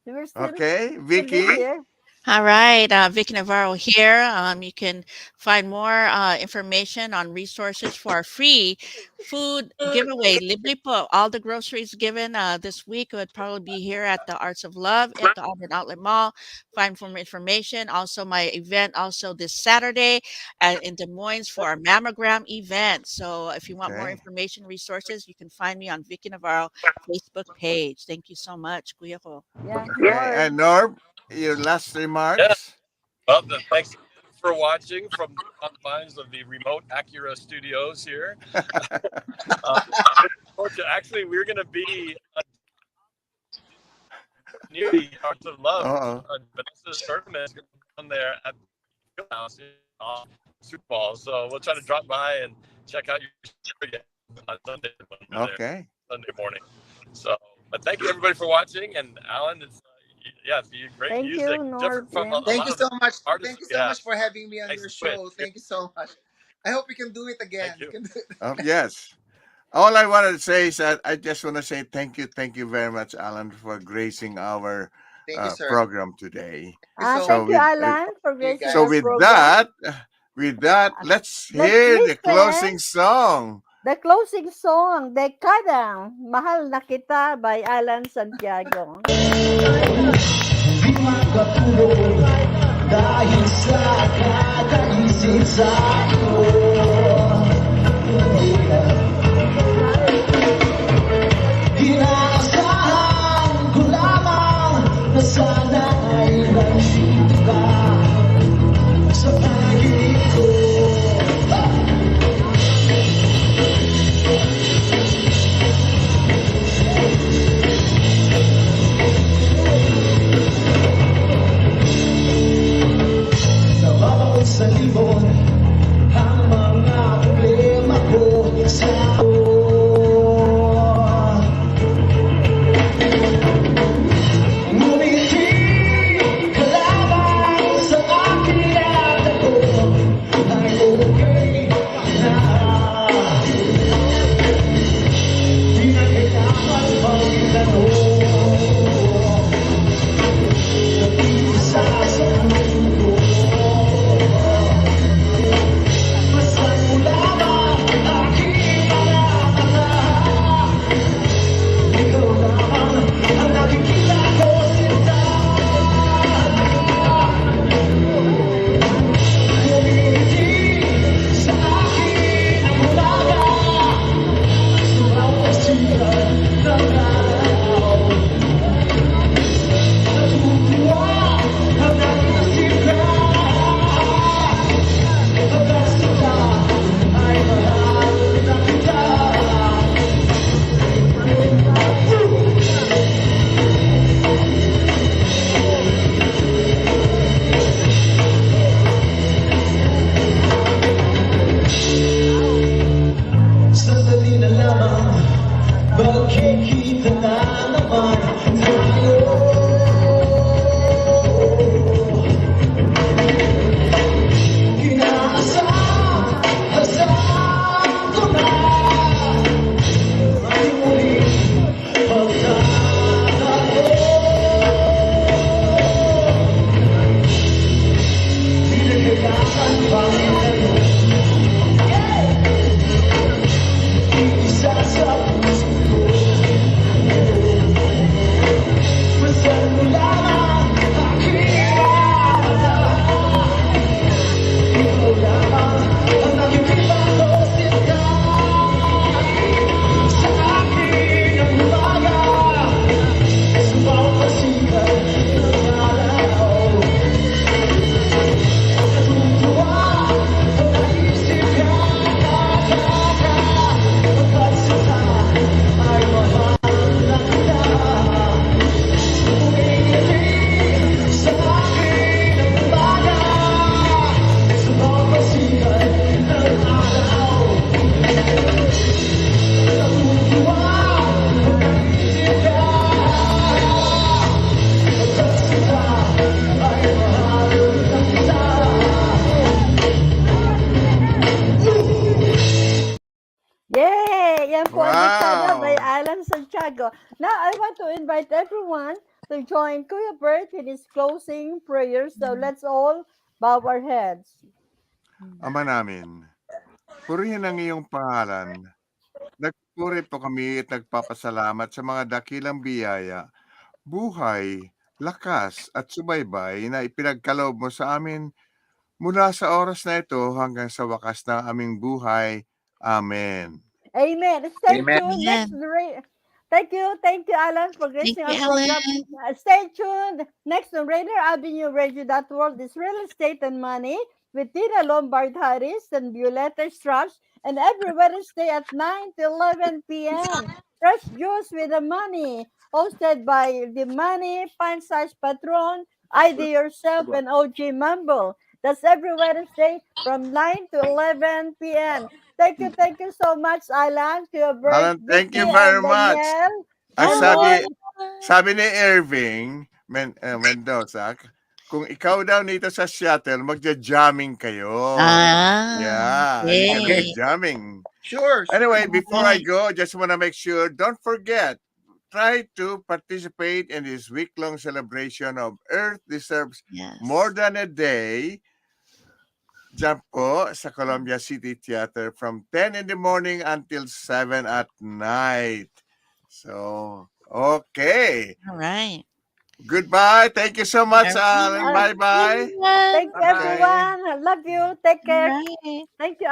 We're still, Okay, still Vicky. here. All right, Vicky Navarro here. You can find more information on resources for our free food giveaway. Libre po. All the groceries given this week would probably be here at the Arts of Love at the Auburn Outlet Mall. Find more information. Also, my event also this Saturday in Des Moines for our mammogram event. So if you want more Okay. information, resources, you can find me on Vicky Navarro Facebook page. Thank you so much, Kuya ko. Yeah. Okay, and Norb, your last remarks. Yeah. Well, thanks for watching from the confines of the remote Acura studios here. Actually, we're going to be near the Arts of Love. Vanessa's tournament is going to be on there at the field house on Super Bowl. So we'll try to drop by and check out your show on Sunday when we're there, Okay. Sunday morning. So, but thank you everybody for watching. And Alan, it's great Thank music, you, different from a Thank you lot of so much. artists Thank you we so have. much for having me on Nice your to quit. show. Thank you so much. I hope we can do it again. Thank you. We can do it. Yes. All I wanted to say is that I just want to say thank you very much, Alan, for gracing our Thank you, sir. program today. Thank you, Alan, for gracing So our with program. that, let's hear the listen. closing song. The closing song, Dekada, Mahal na Kita by Allan Santiago. Dahil sa kakaisip sa'yo, inaasahan ko lamang na sana ay nandito ka. sa libon ang mga problema ko sa ngumiti ka lamang sa akin at ako ay okay na. Di na kailangan pang itanong sa mundo. Basta mula ba aking mga ikaw lamang ang nakikita ko sinta. Ngumiti sa akin ang umaga sa bawat sikat ng araw. Natutuwa ang naisip ka hanggang sila ay mahal na kita. Sandali na lamang, magkikita na naman tayo. Inaasam ko na ating muling pagtatago. Di na kailangan pang itanong. Isa sa puso ko. Basta mo lamang aking mahal. Ikaw lamang ang nakikita ko sinta. Sa akin ang umaga sa bawat pasikat ng araw. Natutuwa ang naisip ka hanggang sila ay mahal na kita. Umingiti sa akin ang umaga sa bawat pasikat ng araw. Natutuwa ang naisip ka hanggang sila ay mahal na kita. Yay! Yan po ang Diksada Wow! by Allan Santiago. Now, I want to invite everyone to join Kuya Bert in his closing prayers. So, let's all bow our heads. Ama namin, purihin ang iyong pangalan. Nagpuri po kami at nagpapasalamat sa mga dakilang biyaya, buhay, lakas at subaybay na ipinagkaloob mo sa amin mula sa oras na ito hanggang sa wakas ng aming buhay. Amen. Amen. Stay Amen. tuned. Next, thank you, Alan, for gracing our program. Stay tuned. Next on Rainier Avenue Radio.world is Real Estate and Money with Tina Lombard Harris and Violetta Strash, and every Wednesday at 9 to 11 p.m. Fresh Juice with the Money, hosted by the Money, Pan-Size Patron, ID Yourself, and OG Mumble. That's every Wednesday from 9 to 11 p.m. Thank you so much, Alan, Kuya Bert, Alan, thank Vicky, you very and much. Danielle. Ang And sabi ni Irving Mendoza, kung ikaw daw nito sa Seattle, magja-jamming kayo. Yeah, yay. jamming. Sure. Anyway, before I go, just want to make sure, don't forget, try to participate in this week-long celebration of Earth Deserves More Than a Day. Diyan po sa Columbia City Theater from 10 in the morning until 7 at night. So, okay. All right. Goodbye. Thank you so much, Alan. Bye-bye. Thank you, everyone. I love you. Take care. Thank you.